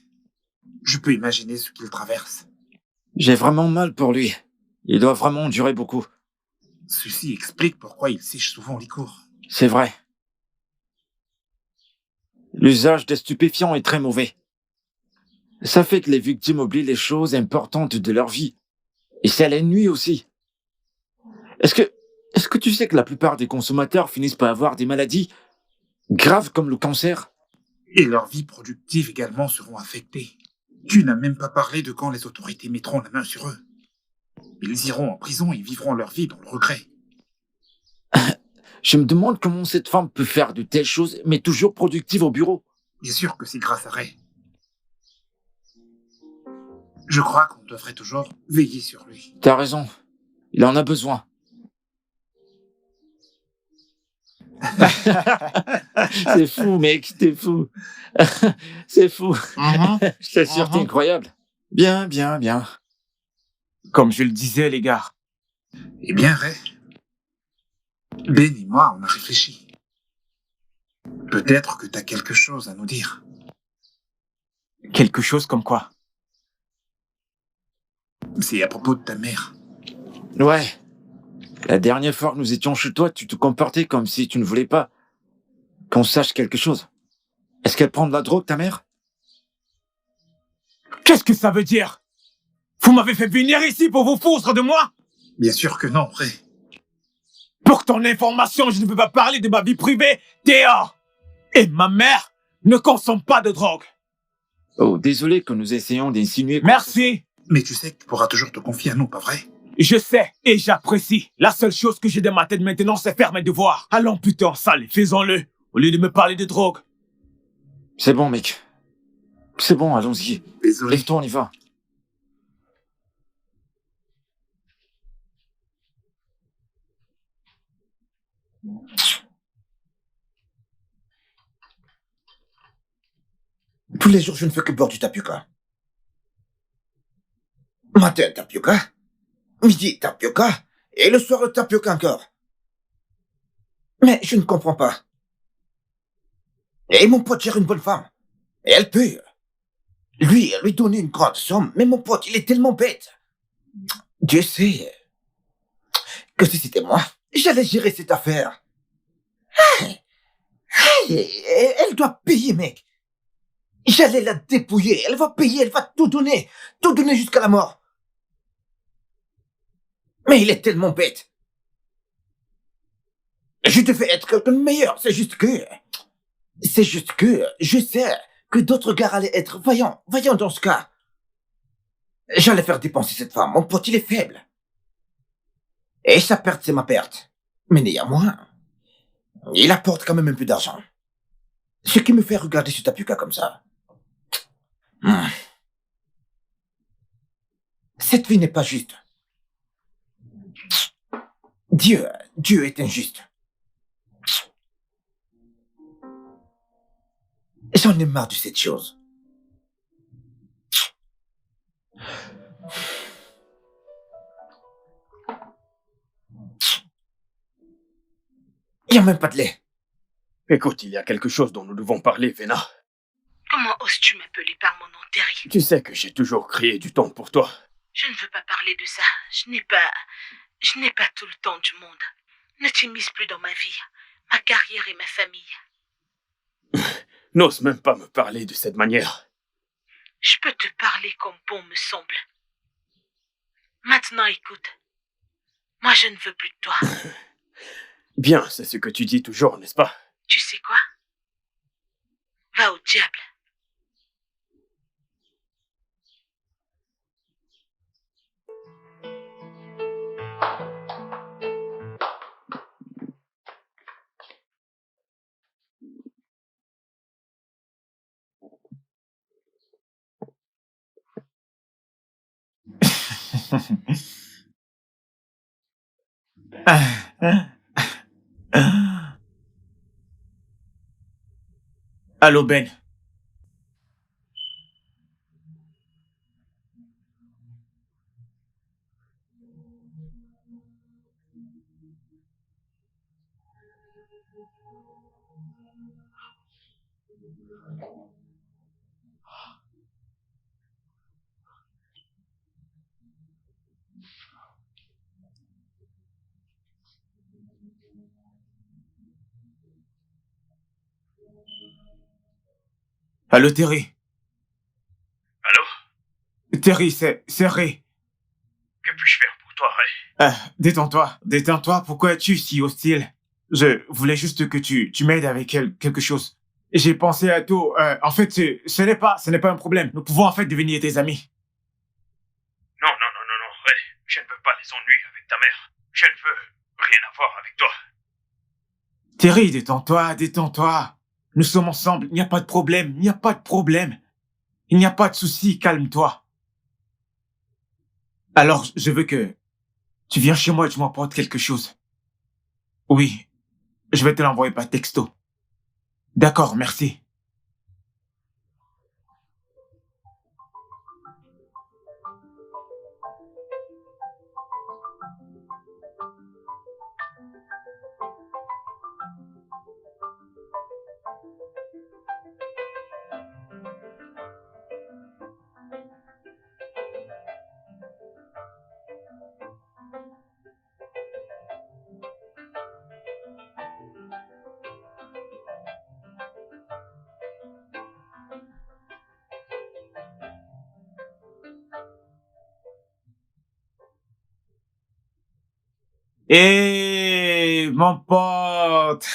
Je peux imaginer ce qu'il traverse. J'ai vraiment mal pour lui. Il doit vraiment durer beaucoup. Ceci explique pourquoi il sèche souvent les cours. C'est vrai. L'usage des stupéfiants est très mauvais. Ça fait que les victimes oublient les choses importantes de leur vie. Et ça les nuit aussi. Est-ce que tu sais que la plupart des consommateurs finissent par avoir des maladies graves comme le cancer? Et leurs vies productives également seront affectées. Tu n'as même pas parlé de quand les autorités mettront la main sur eux. Ils iront en prison et vivront leur vie dans le regret. Je me demande comment cette femme peut faire de telles choses, mais toujours productive au bureau. Bien sûr que c'est grâce à Ray. Je crois qu'on devrait toujours veiller sur lui. T'as raison. Il en a besoin. C'est fou, mec, t'es fou. C'est fou. Je t'assure, t'es incroyable. Bien, bien, bien. Comme je le disais, les gars. Eh bien, Ray, Ben et moi, on a réfléchi. Peut-être que t'as quelque chose à nous dire. Quelque chose comme quoi? C'est à propos de ta mère. Ouais. La dernière fois que nous étions chez toi, tu te comportais comme si tu ne voulais pas qu'on sache quelque chose. Est-ce qu'elle prend de la drogue, ta mère? Qu'est-ce que ça veut dire? Vous m'avez fait venir ici pour vous foutre de moi? Bien sûr que non, Ray. Pour ton information, je ne veux pas parler de ma vie privée dehors. Et ma mère ne consomme pas de drogue. Oh, désolé que nous essayons d'insinuer... Merci. Mais tu sais que tu pourras toujours te confier à nous, pas vrai? Je sais et j'apprécie. La seule chose que j'ai dans ma tête maintenant, c'est faire mes devoirs. Allons putain, sale, faisons-le, au lieu de me parler de drogue. C'est bon, mec. C'est bon, allons-y. Désolé. Lève-toi, on y va. Tous les jours, je ne fais que boire du tapioca. Matin, tapioca. Midi, tapioca. Et le soir, le tapioca encore. Mais je ne comprends pas. Et mon pote gère une bonne femme. Et elle peut. Lui donner une grande somme. Mais mon pote, il est tellement bête. Dieu sait que si c'était moi, j'allais gérer cette affaire. Elle doit payer, mec. J'allais la dépouiller. Elle va payer, elle va tout donner. Tout donner jusqu'à la mort. Mais il est tellement bête. Je devais être quelqu'un de meilleur. C'est juste que je sais que d'autres gars allaient être vaillants dans ce cas. J'allais faire dépenser cette femme. Mon pote, il est faible. Et sa perte, c'est ma perte. Mais néanmoins, il apporte quand même un peu d'argent. Ce qui me fait regarder ce tapioca comme ça. Cette vie n'est pas juste. Dieu est injuste. J'en ai marre de cette chose. Il n'y a même pas de lait. Écoute, il y a quelque chose dont nous devons parler, Vena. Comment oses-tu m'appeler par mon nom, Terry? Tu sais que j'ai toujours créé du temps pour toi. Je ne veux pas parler de ça. Je n'ai pas tout le temps du monde. Ne t'immisce plus dans ma vie, ma carrière et ma famille. N'ose même pas me parler de cette manière. Je peux te parler comme bon me semble. Maintenant, écoute. Moi, je ne veux plus de toi. Bien, c'est ce que tu dis toujours, n'est-ce pas? Tu sais quoi? Va au diable. Allô, Ben. Allô, Terry. Allô? Terry, c'est Ray. Que puis-je faire pour toi, Ray? Détends-toi. Pourquoi es-tu si hostile? Je voulais juste que tu m'aides avec quelque chose. J'ai pensé à tout. En fait, ce n'est pas un problème. Nous pouvons en fait devenir des amis. Non, Ray. Je ne veux pas les ennuis avec ta mère. Je ne veux rien avoir avec toi. Terry, détends-toi. Nous sommes ensemble. Il n'y a pas de problème. Il n'y a pas de souci. Calme-toi. Alors, je veux que tu viennes chez moi et tu m'apportes quelque chose. Oui. Je vais te l'envoyer par texto. D'accord, merci. Eh, mon pote.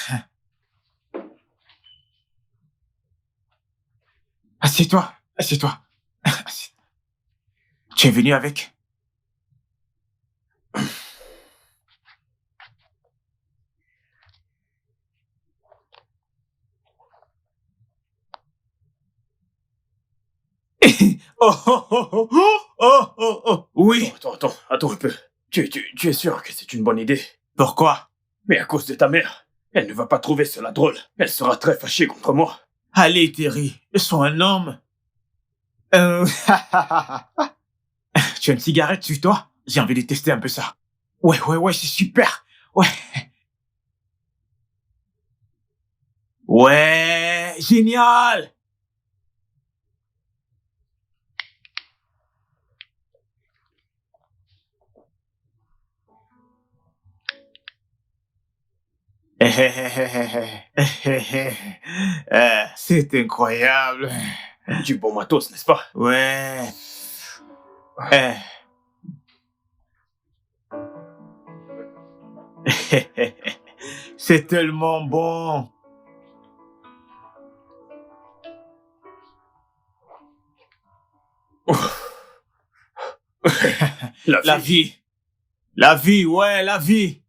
Assieds-toi. Tu es venu avec? Oui. Attends un peu. Tu es sûr que c'est une bonne idée? Pourquoi? Mais à cause de ta mère. Elle ne va pas trouver cela drôle. Elle sera très fâchée contre moi. Allez, Terry, sois un homme. Tu as une cigarette sur toi? J'ai envie de tester un peu ça. Ouais, c'est super. Ouais, génial. C'est incroyable. Du bon matos, n'est-ce pas? Ouais. C'est tellement bon. La vie. La vie, ouais, la vie.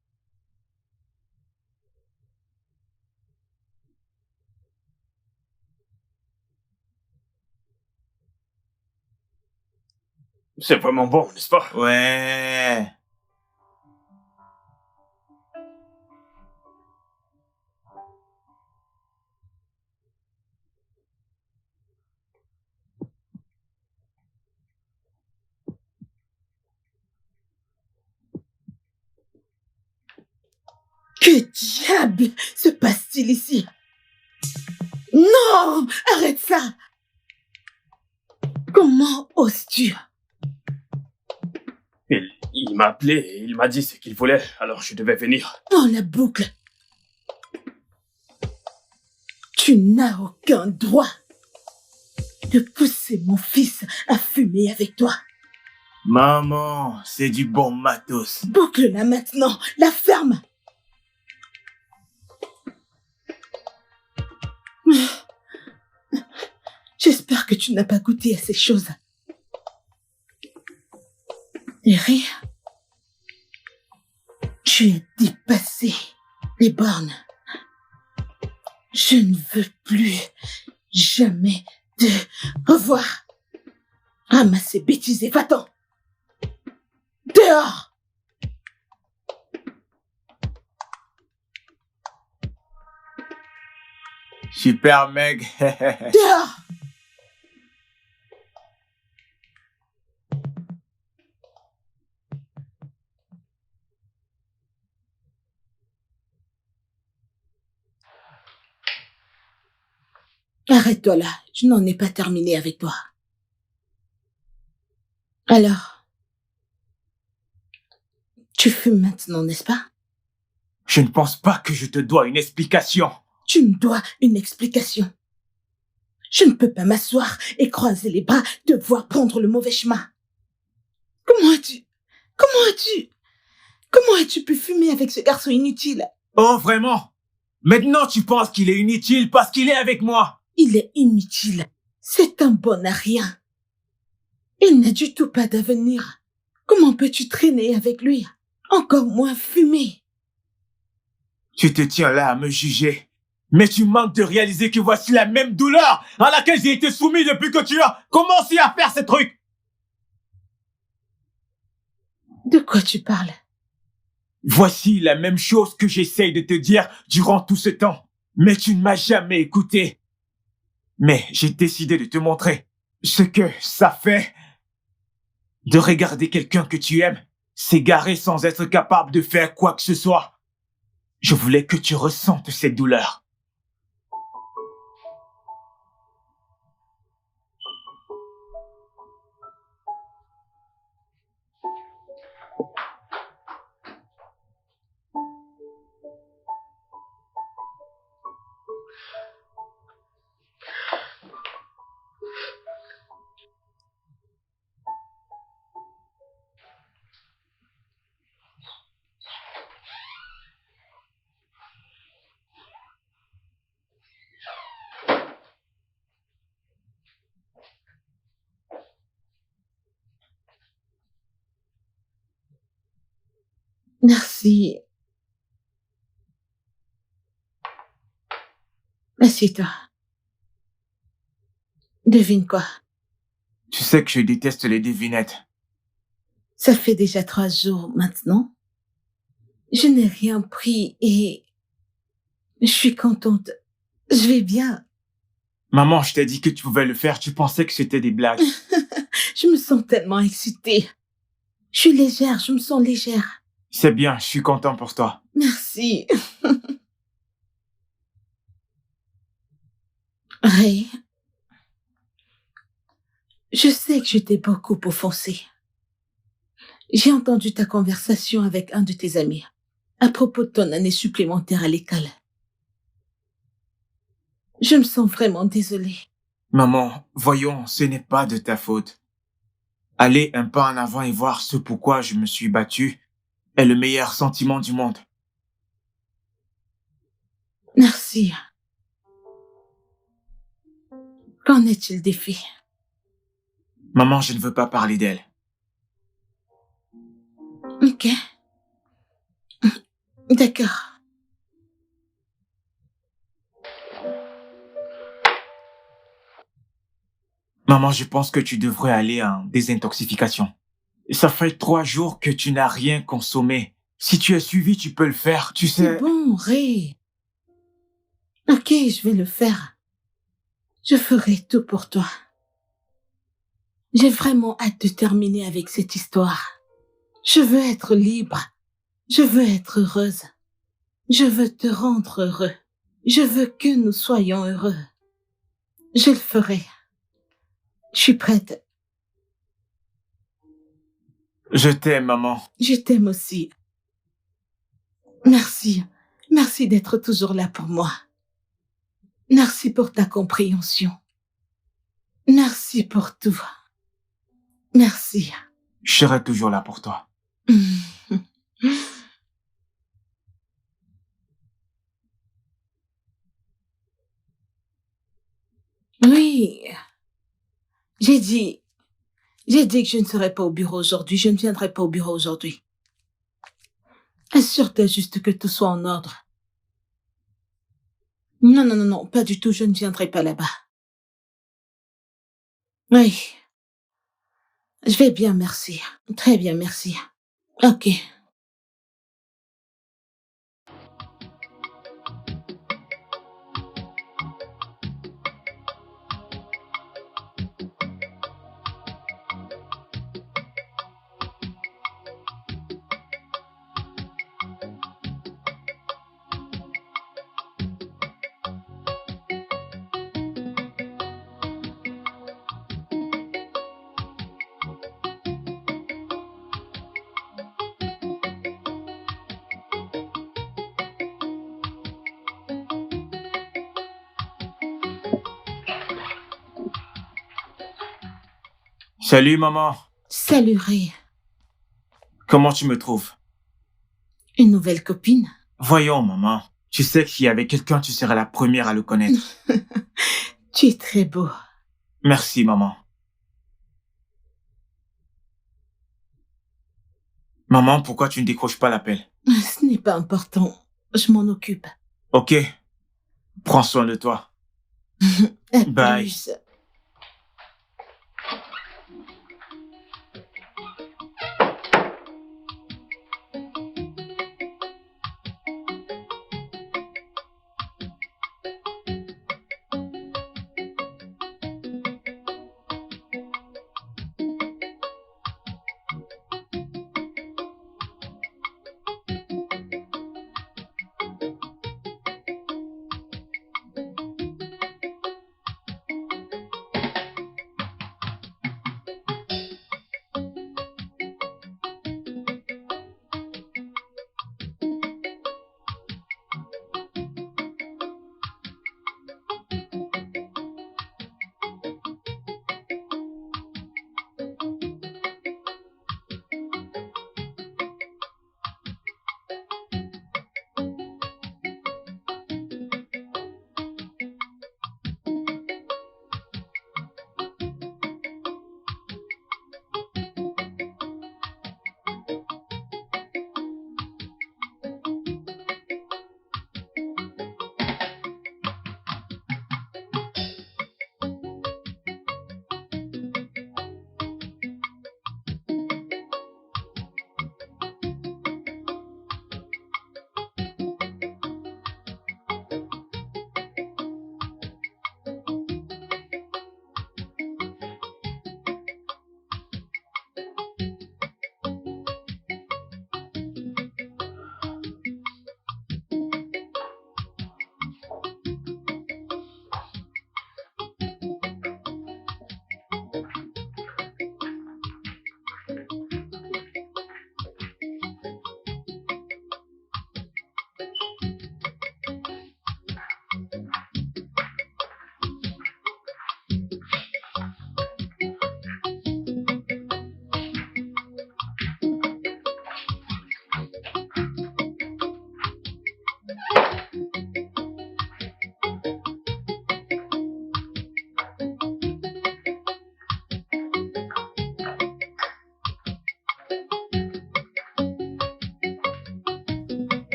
C'est vraiment bon, n'est-ce pas? Ouais. Que diable se passe-t-il ici? Non! Arrête ça! Comment oses-tu? Il m'a appelé et il m'a dit ce qu'il voulait, alors je devais venir. Oh, la boucle! Tu n'as aucun droit de pousser mon fils à fumer avec toi. Maman, c'est du bon matos. Boucle-la maintenant, la ferme! J'espère que tu n'as pas goûté à ces choses. Terry, tu as dépassé les bornes. Je ne veux plus jamais te revoir. Ramasse ces bêtises et va-t'en. Dehors! Super, Meg. Dehors! Arrête-toi là, je n'en ai pas terminé avec toi. Alors, tu fumes maintenant, n'est-ce pas? Je ne pense pas que je te dois une explication. Tu me dois une explication. Je ne peux pas m'asseoir et croiser les bras, te voir prendre le mauvais chemin. Comment as-tu pu fumer avec ce garçon inutile? Oh, vraiment? Maintenant, tu penses qu'il est inutile parce qu'il est avec moi? Il est inutile. C'est un bon à rien. Il n'a du tout pas d'avenir. Comment peux-tu traîner avec lui? Encore moins fumer. Tu te tiens là à me juger. Mais tu manques de réaliser que voici la même douleur à laquelle j'ai été soumis depuis que tu as commencé à faire ces trucs. De quoi tu parles? Voici la même chose que j'essaye de te dire durant tout ce temps. Mais tu ne m'as jamais écouté. Mais j'ai décidé de te montrer ce que ça fait de regarder quelqu'un que tu aimes s'égarer sans être capable de faire quoi que ce soit. Je voulais que tu ressentes cette douleur. Merci. Assieds-toi. Devine quoi? Tu sais que je déteste les devinettes. Ça fait déjà 3 jours maintenant. Je n'ai rien pris et je suis contente. Je vais bien. Maman, je t'ai dit que tu pouvais le faire, tu pensais que c'était des blagues. Je me sens tellement excitée. Je suis légère, je me sens légère. C'est bien, je suis content pour toi. Merci. Ray, je sais que je t'ai beaucoup offensé. J'ai entendu ta conversation avec un de tes amis à propos de ton année supplémentaire à l'école. Je me sens vraiment désolée. Maman, voyons, ce n'est pas de ta faute. Aller un pas en avant et voir ce pourquoi je me suis battu est le meilleur sentiment du monde. Merci. Qu'en est-il des filles? Maman, je ne veux pas parler d'elle. Ok. D'accord. Maman, je pense que tu devrais aller en désintoxication. Ça fait 3 jours que tu n'as rien consommé. Si tu es suivi, tu peux le faire, tu sais. C'est bon, Ray. Ok, je vais le faire. Je ferai tout pour toi. J'ai vraiment hâte de terminer avec cette histoire. Je veux être libre. Je veux être heureuse. Je veux te rendre heureux. Je veux que nous soyons heureux. Je le ferai. Je suis prête. Je t'aime, maman. Je t'aime aussi. Merci. Merci d'être toujours là pour moi. Merci pour ta compréhension. Merci pour tout. Merci. Je serai toujours là pour toi. Oui. J'ai dit que je ne serais pas au bureau aujourd'hui. Je ne viendrai pas au bureau aujourd'hui. Assure-toi juste que tout soit en ordre. Non, pas du tout. Je ne viendrai pas là-bas. Oui. Je vais bien, merci. Très bien, merci. Ok. Salut, maman. Salut Ray. Comment tu me trouves? Une nouvelle copine? Voyons, maman. Tu sais que s'il y avait quelqu'un, tu serais la première à le connaître. Tu es très beau. Merci, maman. Maman, pourquoi tu ne décroches pas l'appel? Ce n'est pas important. Je m'en occupe. Ok. Prends soin de toi. À Bye. plus.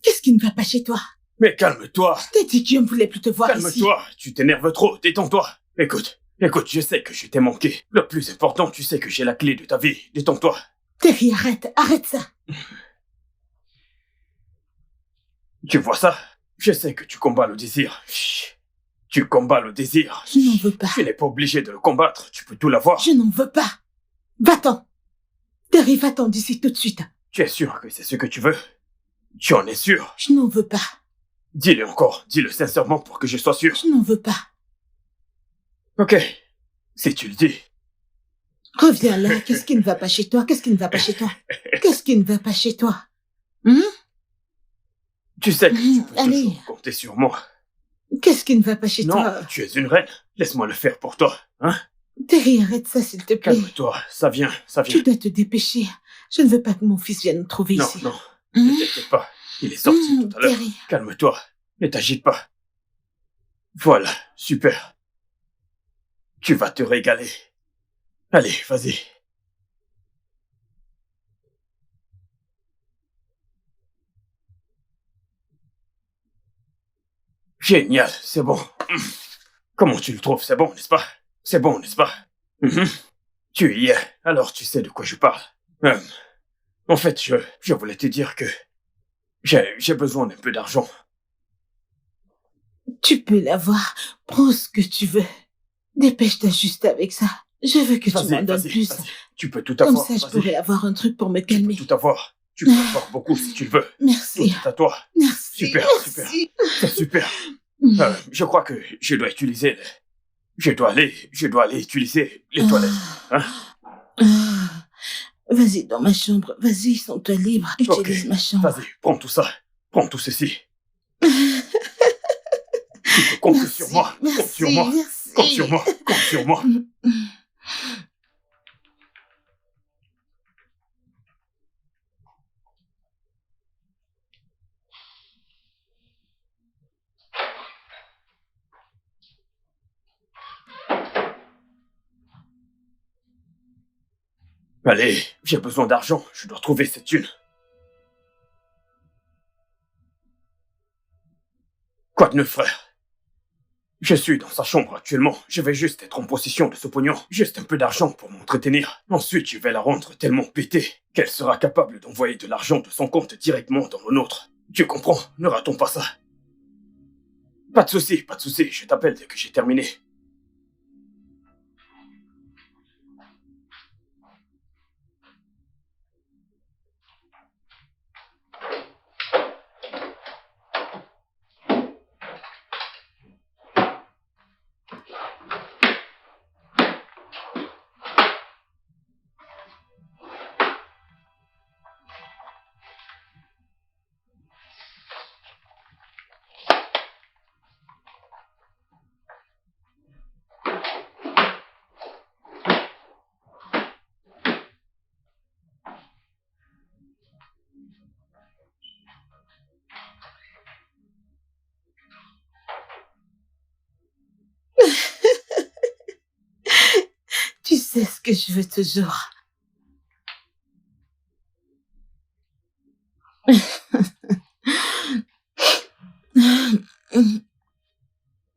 Qu'est-ce qui ne va pas chez toi? Mais calme-toi. Je t'ai dit que je ne voulais plus te voir ici. Calme-toi. Tu t'énerves trop. Détends-toi. Écoute, je sais que je t'ai manqué. Le plus important, tu sais que j'ai la clé de ta vie. Détends-toi. Terry, arrête ça. Tu vois ça? Je sais que tu combats le désir. Chut. Tu combats le désir. Je n'en veux pas. Tu n'es pas obligé de le combattre. Tu peux tout l'avoir. Je n'en veux pas. Va-t'en. Terry, va-t'en d'ici tout de suite. Tu es sûr que c'est ce que tu veux? Tu en es sûr? Je n'en veux pas. Dis-le encore. Dis-le sincèrement pour que je sois sûr. Je n'en veux pas. Ok. Si tu le dis. Reviens là. Qu'est-ce qui ne va pas chez toi? Qu'est-ce qui ne va pas chez toi? Qu'est-ce qui ne va pas chez toi? Tu sais que tu peux Allez. toujours compter sur moi. Qu'est-ce qui ne va pas chez Non, toi? tu es une reine. Laisse-moi le faire pour toi. Hein? Terry, arrête ça, s'il te plaît. Calme-toi. Ça vient. Tu dois te dépêcher. Je ne veux pas que mon fils vienne me trouver Non, ici. non. Ne t'inquiète pas. Il est sorti tout à l'heure. Terry. Calme-toi. Ne t'agite pas. Voilà. Super. Tu vas te régaler. Allez, vas-y. Génial, c'est bon. Comment tu le trouves? C'est bon, n'est-ce pas? C'est bon, n'est-ce pas? Mhm. Tu y es, alors tu sais de quoi je parle. En fait, je voulais te dire que j'ai besoin d'un peu d'argent. Tu peux l'avoir. Prends ce que tu veux. Dépêche-toi juste avec ça. Je veux que tu m'en donnes plus. Vas-y. Tu peux tout Comme avoir. ça, je vas-y. pourrais avoir un truc pour me Tu peux calmer. tout avoir. Tu peux avoir beaucoup si tu le veux. Tout Merci. est à toi. Merci. Super, Merci. C'est super. Je crois que je dois utiliser... Je dois aller utiliser les toilettes. Hein? Ah. Vas-y dans ma chambre. Vas-y, sens-toi libre. Utilise ma chambre. Vas-y, prends tout ça. Prends tout ceci. Tu peux compter sur moi. Compte sur moi. Merci. Compte sur moi. Compte sur moi. Allez, j'ai besoin d'argent. Je dois trouver cette thune. Quoi de neuf, frère? Je suis dans sa chambre actuellement. Je vais juste être en possession de ce pognon. Juste un peu d'argent pour m'entretenir. Ensuite, je vais la rendre tellement pétée qu'elle sera capable d'envoyer de l'argent de son compte directement dans le nôtre. Tu comprends? Ne ratons pas ça. Pas de souci. Je t'appelle dès que j'ai terminé. Tu sais ce que je veux toujours.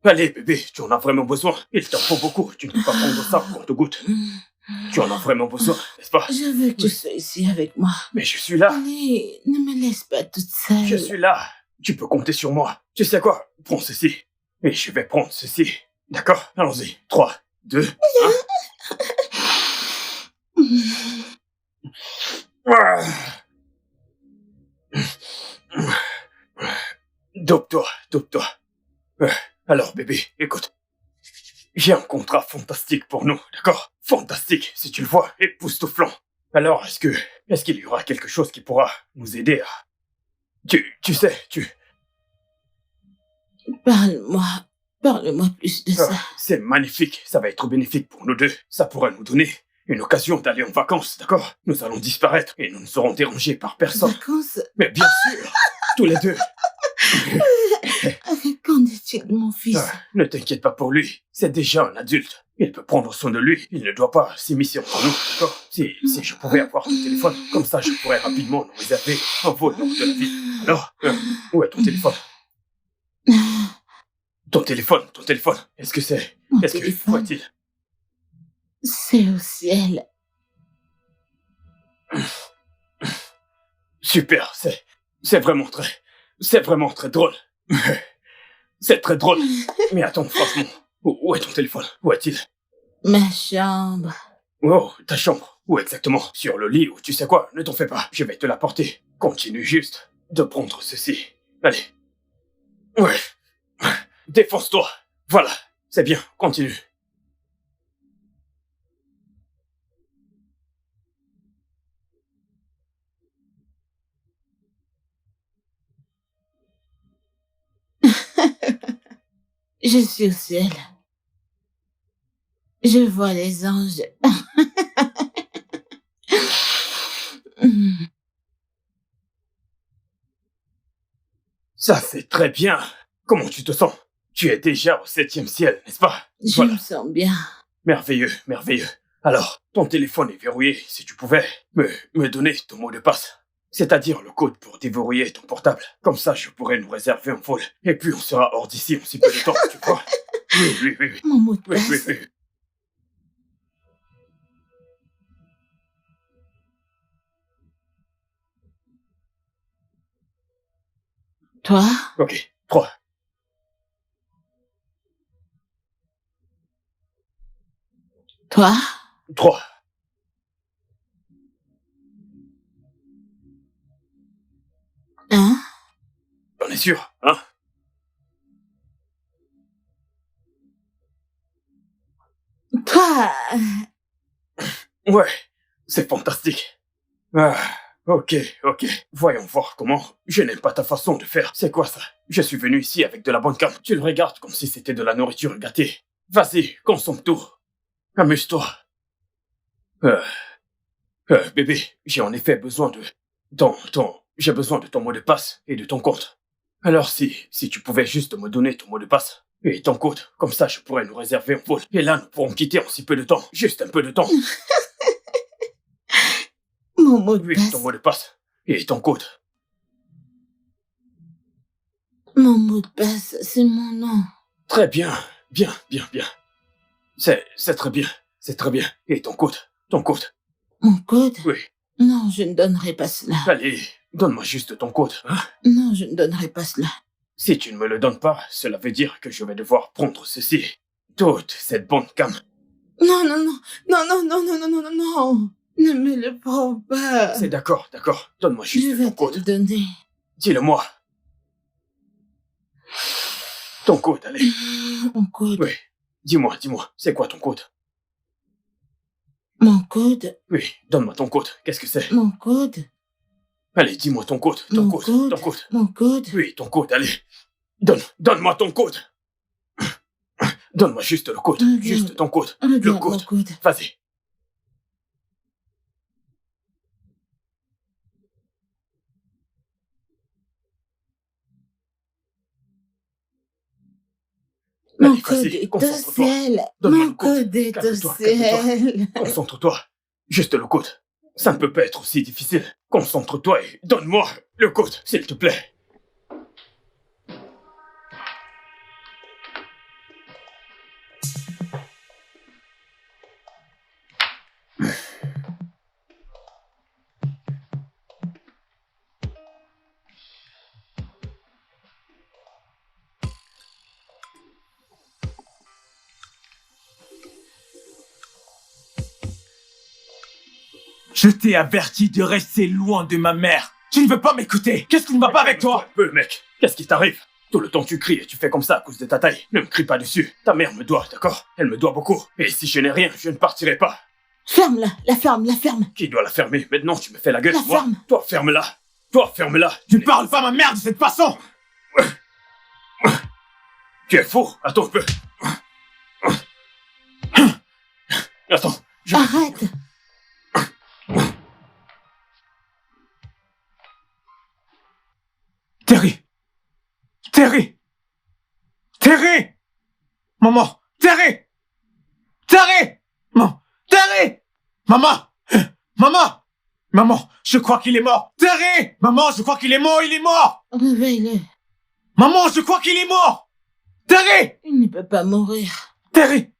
Allez, bébé, tu en as vraiment besoin. Il t'en faut beaucoup. Tu ne peux pas prendre ça en compte-gouttes. Tu en as vraiment besoin, n'est-ce pas? Je veux que tu sois ici avec moi. Mais je suis là. Allez, ne me laisse pas toute seule. Je suis là. Tu peux compter sur moi. Tu sais quoi? Prends ceci. Et je vais prendre ceci. D'accord? Allons-y. 3, 2, 1. Dope-toi. Alors, bébé, écoute. J'ai un contrat fantastique pour nous, d'accord? Fantastique, si tu le vois, époustouflant. Alors, est-ce qu'il y aura quelque chose qui pourra nous aider à... Tu sais. Parle-moi plus de ça. C'est magnifique, ça va être bénéfique pour nous deux. Ça pourra nous donner une occasion d'aller en vacances, d'accord? Nous allons disparaître et nous ne serons dérangés par personne. Vacances? Mais bien sûr, tous les deux. Qu'en est-il de mon fils? Ne t'inquiète pas pour lui, c'est déjà un adulte. Il peut prendre soin de lui, il ne doit pas s'immiscer entre nous, d'accord? Si je pouvais avoir ton téléphone, comme ça je pourrais rapidement nous réserver un vol hors de la ville. Alors, où est ton téléphone? Ton téléphone, est-ce que c'est... Mon Est-ce que... téléphone? Où est-il? C'est au ciel. Super, c'est vraiment très drôle. C'est très drôle. Mais attends, franchement, où est ton téléphone? Où est-il? Ma chambre. Oh, ta chambre. Où exactement? Sur le lit ou tu sais quoi? Ne t'en fais pas, je vais te l'apporter. Continue juste de prendre ceci. Allez. Ouais. Défonce-toi. Voilà, c'est bien, continue. Je suis au ciel. Je vois les anges. Ça, c'est très bien. Comment tu te sens? Tu es déjà au 7e ciel, n'est-ce pas? Je me sens bien. Merveilleux. Alors, ton téléphone est verrouillé. Si tu pouvais me donner ton mot de passe. C'est-à-dire le code pour déverrouiller ton portable. Comme ça, je pourrais nous réserver un vol. Et puis, on sera hors d'ici en si peu de temps, tu vois? Oui. Mon mot de Oui, oui, passe. oui. Toi, Ok, 3. toi, 3. hein, On est sûr, hein? toi. Ouais, c'est fantastique. Ah, ok. Voyons voir comment. Je n'aime pas ta façon de faire. C'est quoi ça? Je suis venu ici avec de la bonne cam. Tu le regardes comme si c'était de la nourriture gâtée. Vas-y, consomme tout. Amuse-toi. Euh, bébé, j'ai en effet besoin de... J'ai besoin de ton mot de passe et de ton compte. Alors si tu pouvais juste me donner ton mot de passe et ton compte, comme ça je pourrais nous réserver un vol. Et là, nous pourrons quitter en si peu de temps. Juste un peu de temps. Mon mot de Oui, passe. ton mot de passe et ton code. Mon mot de passe, c'est mon nom. Très bien. Bien. C'est très bien. C'est très bien. Et ton code. Mon code? Oui. Non, je ne donnerai pas cela. Allez, donne-moi juste ton code. Hein? Non, je ne donnerai pas cela. Si tu ne me le donnes pas, cela veut dire que je vais devoir prendre ceci. Toute cette bande cam. Non. Ne me le prends pas. C'est d'accord. Donne-moi Je juste vais ton te le code. donner. Dis-le-moi. Ton code, allez. Mon code. Oui. Dis-moi. C'est quoi ton code? Mon code. Oui, donne-moi ton code. Qu'est-ce que c'est? Mon code. Allez, dis-moi ton code. Mon code. Mon code. Oui, ton code, allez. Donne-moi ton code. Donne-moi juste le code. Regarde. Juste ton code. Regarde Le mon code. code. Vas-y. Mon Allez, code vas-y, est au concentre-toi. ciel. Donne-moi Mon le code. code est au Calme-toi. ciel. Concentre-toi. Juste le code. Ça ne peut pas être aussi difficile. Concentre-toi et donne-moi le code, s'il te plaît. Je t'ai averti de rester loin de ma mère. Tu ne veux pas m'écouter. Qu'est-ce qui ne va pas avec toi? Un peu, mec. Qu'est-ce qui t'arrive? Tout le temps tu cries et tu fais comme ça à cause de ta taille. Ne me crie pas dessus. Ta mère me doit, d'accord? Elle me doit beaucoup. Et si je n'ai rien, je ne partirai pas. Ferme-la. La ferme. Qui doit la fermer? Maintenant, tu me fais la gueule, La moi. ferme. Toi, ferme-la. Tu ne parles pas à ma mère de cette façon. Tu es fou. Attends un peu. Attends. Arrête. Terry! Maman! Terry! Maman, je crois qu'il est mort. Terry! Maman, je crois qu'il est mort, il est mort. Réveille-le. Maman, je crois qu'il est mort. Terry! Il ne peut pas mourir. Terry!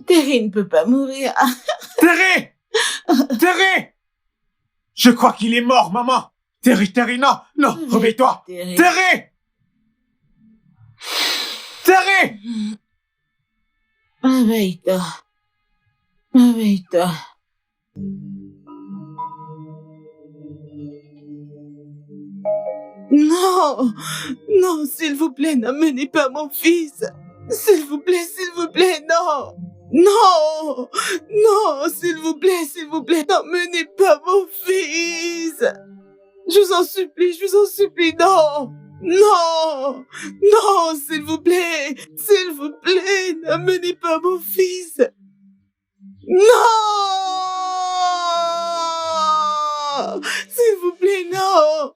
Terry ne peut pas mourir. Terry! Je crois qu'il est mort, maman. Terry, non, réveille-toi. Terry! Réveille-toi. Non, s'il vous plaît, n'amenez pas mon fils. S'il vous plaît, non. Non, s'il vous plaît, n'amenez pas mon fils. Je vous en supplie, non, s'il vous plaît, n'amenez pas mon fils. Non, s'il vous plaît, non.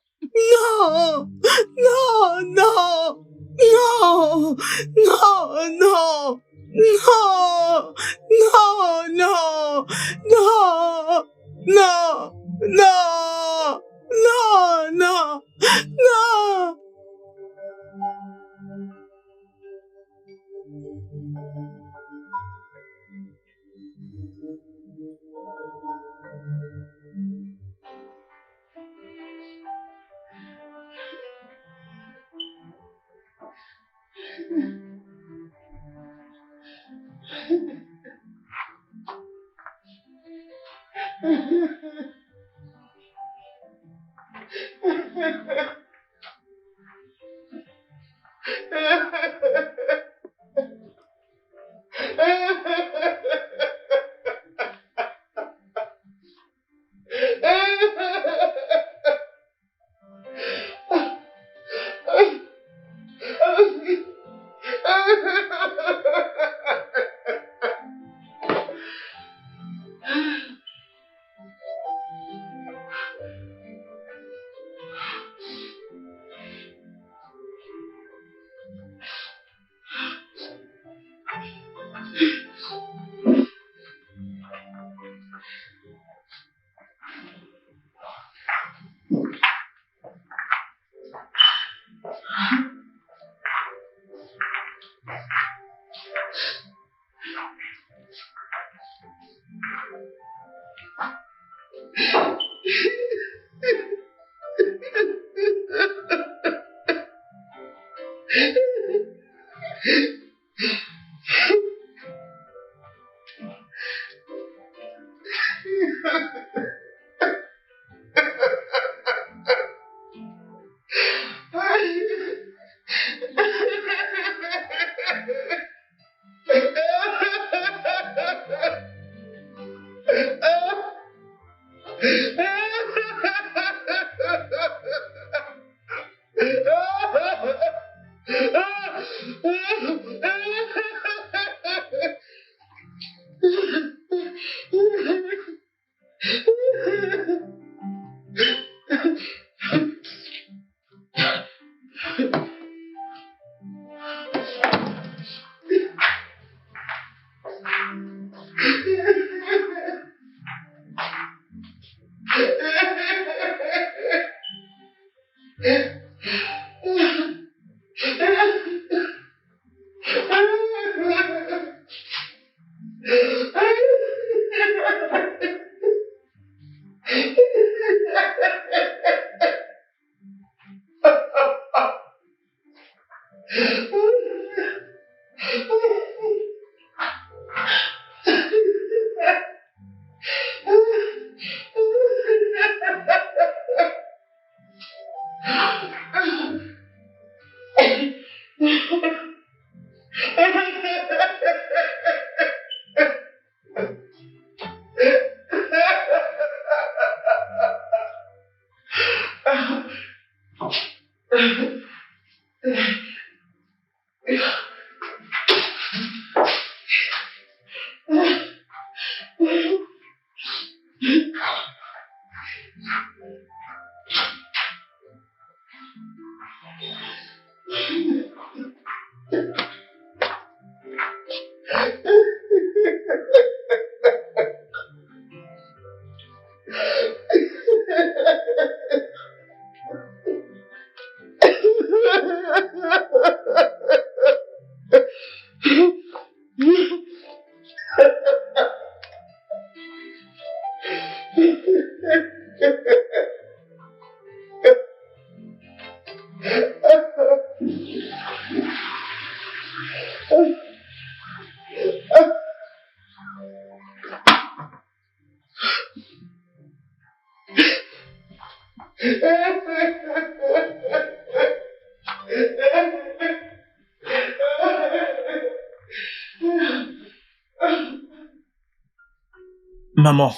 Maman,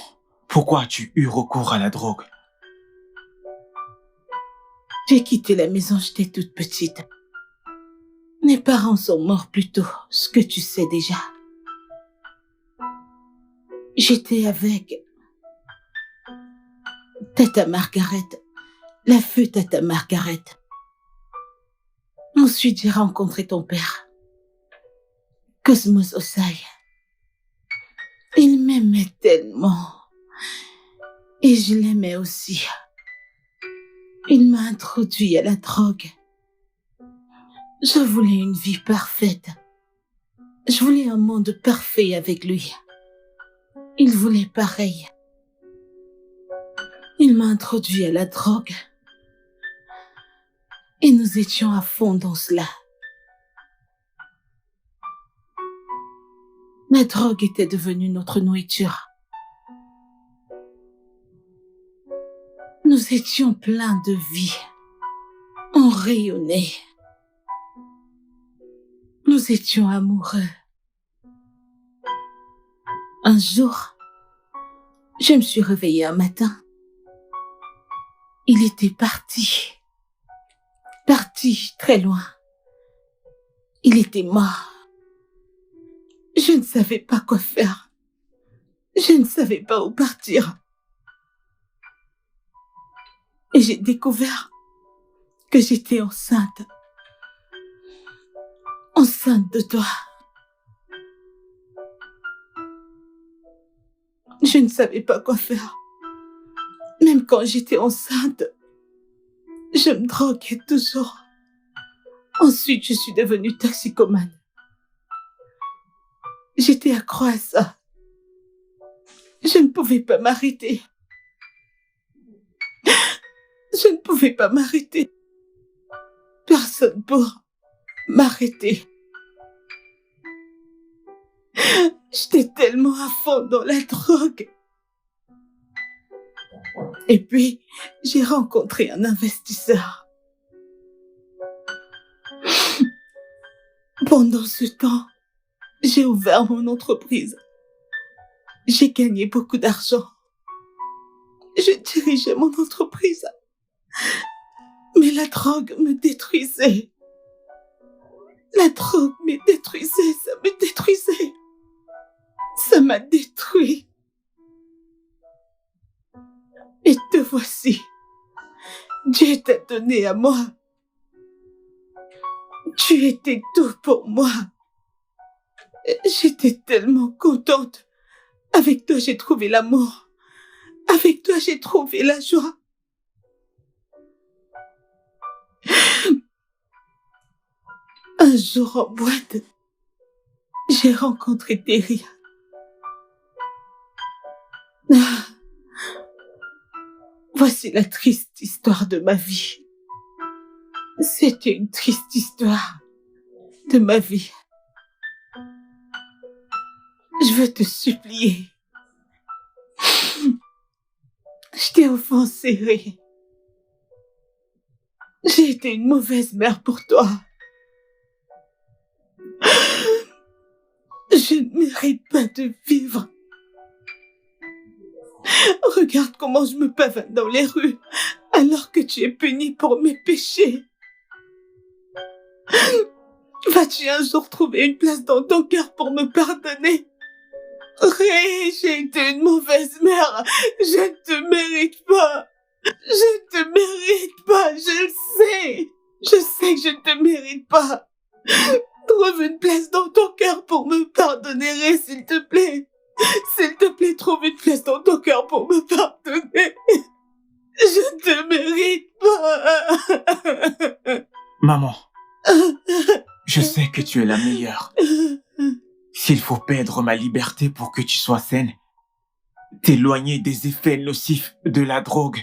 pourquoi as-tu eu recours à la drogue? J'ai quitté la maison, j'étais toute petite. Mes parents sont morts plus tôt, ce que tu sais déjà. J'étais avec Tata Margaret, la feu Tata Margaret. Ensuite, j'ai rencontré ton père, Cosmos Osai. Il m'aimait tellement. Et je l'aimais aussi. Il m'a introduit à la drogue. Je voulais une vie parfaite. Je voulais un monde parfait avec lui. Il voulait pareil. Il m'a introduit à la drogue. Et nous étions à fond dans cela. Ma drogue était devenue notre nourriture. Nous étions pleins de vie. On rayonnait. Nous étions amoureux. Un jour, je me suis réveillée un matin. Il était parti. Parti très loin. Il était mort. Je ne savais pas quoi faire. Je ne savais pas où partir. Et j'ai découvert que j'étais enceinte. Enceinte de toi. Je ne savais pas quoi faire. Même quand j'étais enceinte, je me droguais toujours. Ensuite, je suis devenue toxicomane. J'étais accro à ça. Je ne pouvais pas m'arrêter. Je ne pouvais pas m'arrêter. Personne pour m'arrêter. J'étais tellement à fond dans la drogue. Et puis, j'ai rencontré un investisseur. Pendant ce temps, j'ai ouvert mon entreprise. J'ai gagné beaucoup d'argent. Je dirigeais mon entreprise. Mais la drogue me détruisait. La drogue me détruisait, ça me détruisait. Ça m'a détruit. Et te voici. Dieu t'a donné à moi. Tu étais tout pour moi. J'étais tellement contente. Avec toi, j'ai trouvé l'amour. Avec toi, j'ai trouvé la joie. Un jour en boîte, j'ai rencontré Terry. Ah, voici la triste histoire de ma vie. C'était une triste histoire de ma vie. Je veux te supplier. Je t'ai offensé, Ray. J'ai été une mauvaise mère pour toi. Je ne mérite pas de vivre. Regarde comment je me pavane dans les rues, alors que tu es puni pour mes péchés. Vas-tu un jour trouver une place dans ton cœur pour me pardonner? Ray, j'ai été une mauvaise mère. Je ne te mérite pas. Je ne te mérite pas, je le sais. Je sais que je ne te mérite pas. Trouve une place dans ton cœur pour me pardonner, Ray, s'il te plaît. S'il te plaît, trouve une place dans ton cœur pour me pardonner. Je ne te mérite pas. Maman, je sais que tu es la meilleure. S'il faut perdre ma liberté pour que tu sois saine, t'éloigner des effets nocifs de la drogue,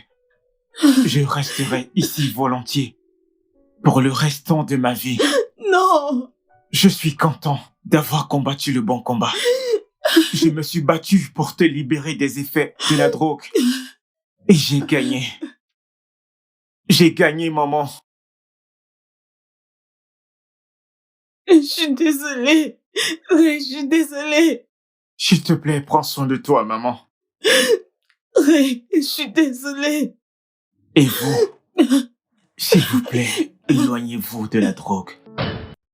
je resterai ici volontiers pour le restant de ma vie. Non. Je suis content d'avoir combattu le bon combat. Je me suis battu pour te libérer des effets de la drogue. Et j'ai gagné. J'ai gagné, maman. Je suis désolée. Ray, je suis désolée. S'il te plaît, prends soin de toi, maman. Ray, je suis désolée. Et vous, s'il vous plaît, éloignez-vous de la drogue.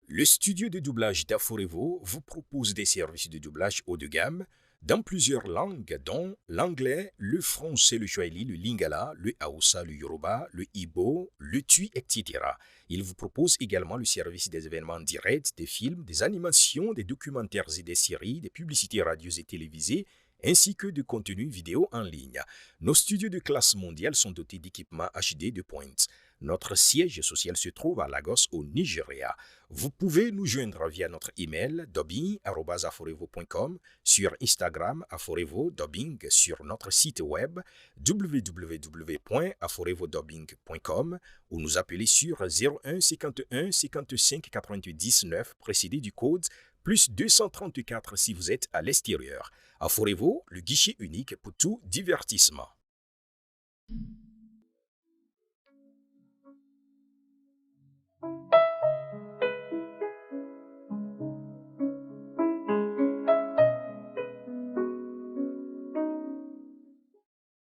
Le studio de doublage d'Aforevo vous propose des services de doublage haut de gamme dans plusieurs langues, dont l'anglais, le français, le swahili, le lingala, le hausa, le yoruba, le igbo, le tui, etc. Il vous propose également le service des événements directs, des films, des animations, des documentaires et des séries, des publicités radios et télévisées, ainsi que de contenus vidéo en ligne. Nos studios de classe mondiale sont dotés d'équipements HD de pointe. Notre siège social se trouve à Lagos, au Nigeria. Vous pouvez nous joindre via notre email dubbing@aforevo.com, sur Instagram Aforevo Dubbing, sur notre site web www.aforevodubbing.com ou nous appeler sur 01 51 55 99 précédé du code plus 234 si vous êtes à l'extérieur. À Forevo, le guichet unique pour tout divertissement.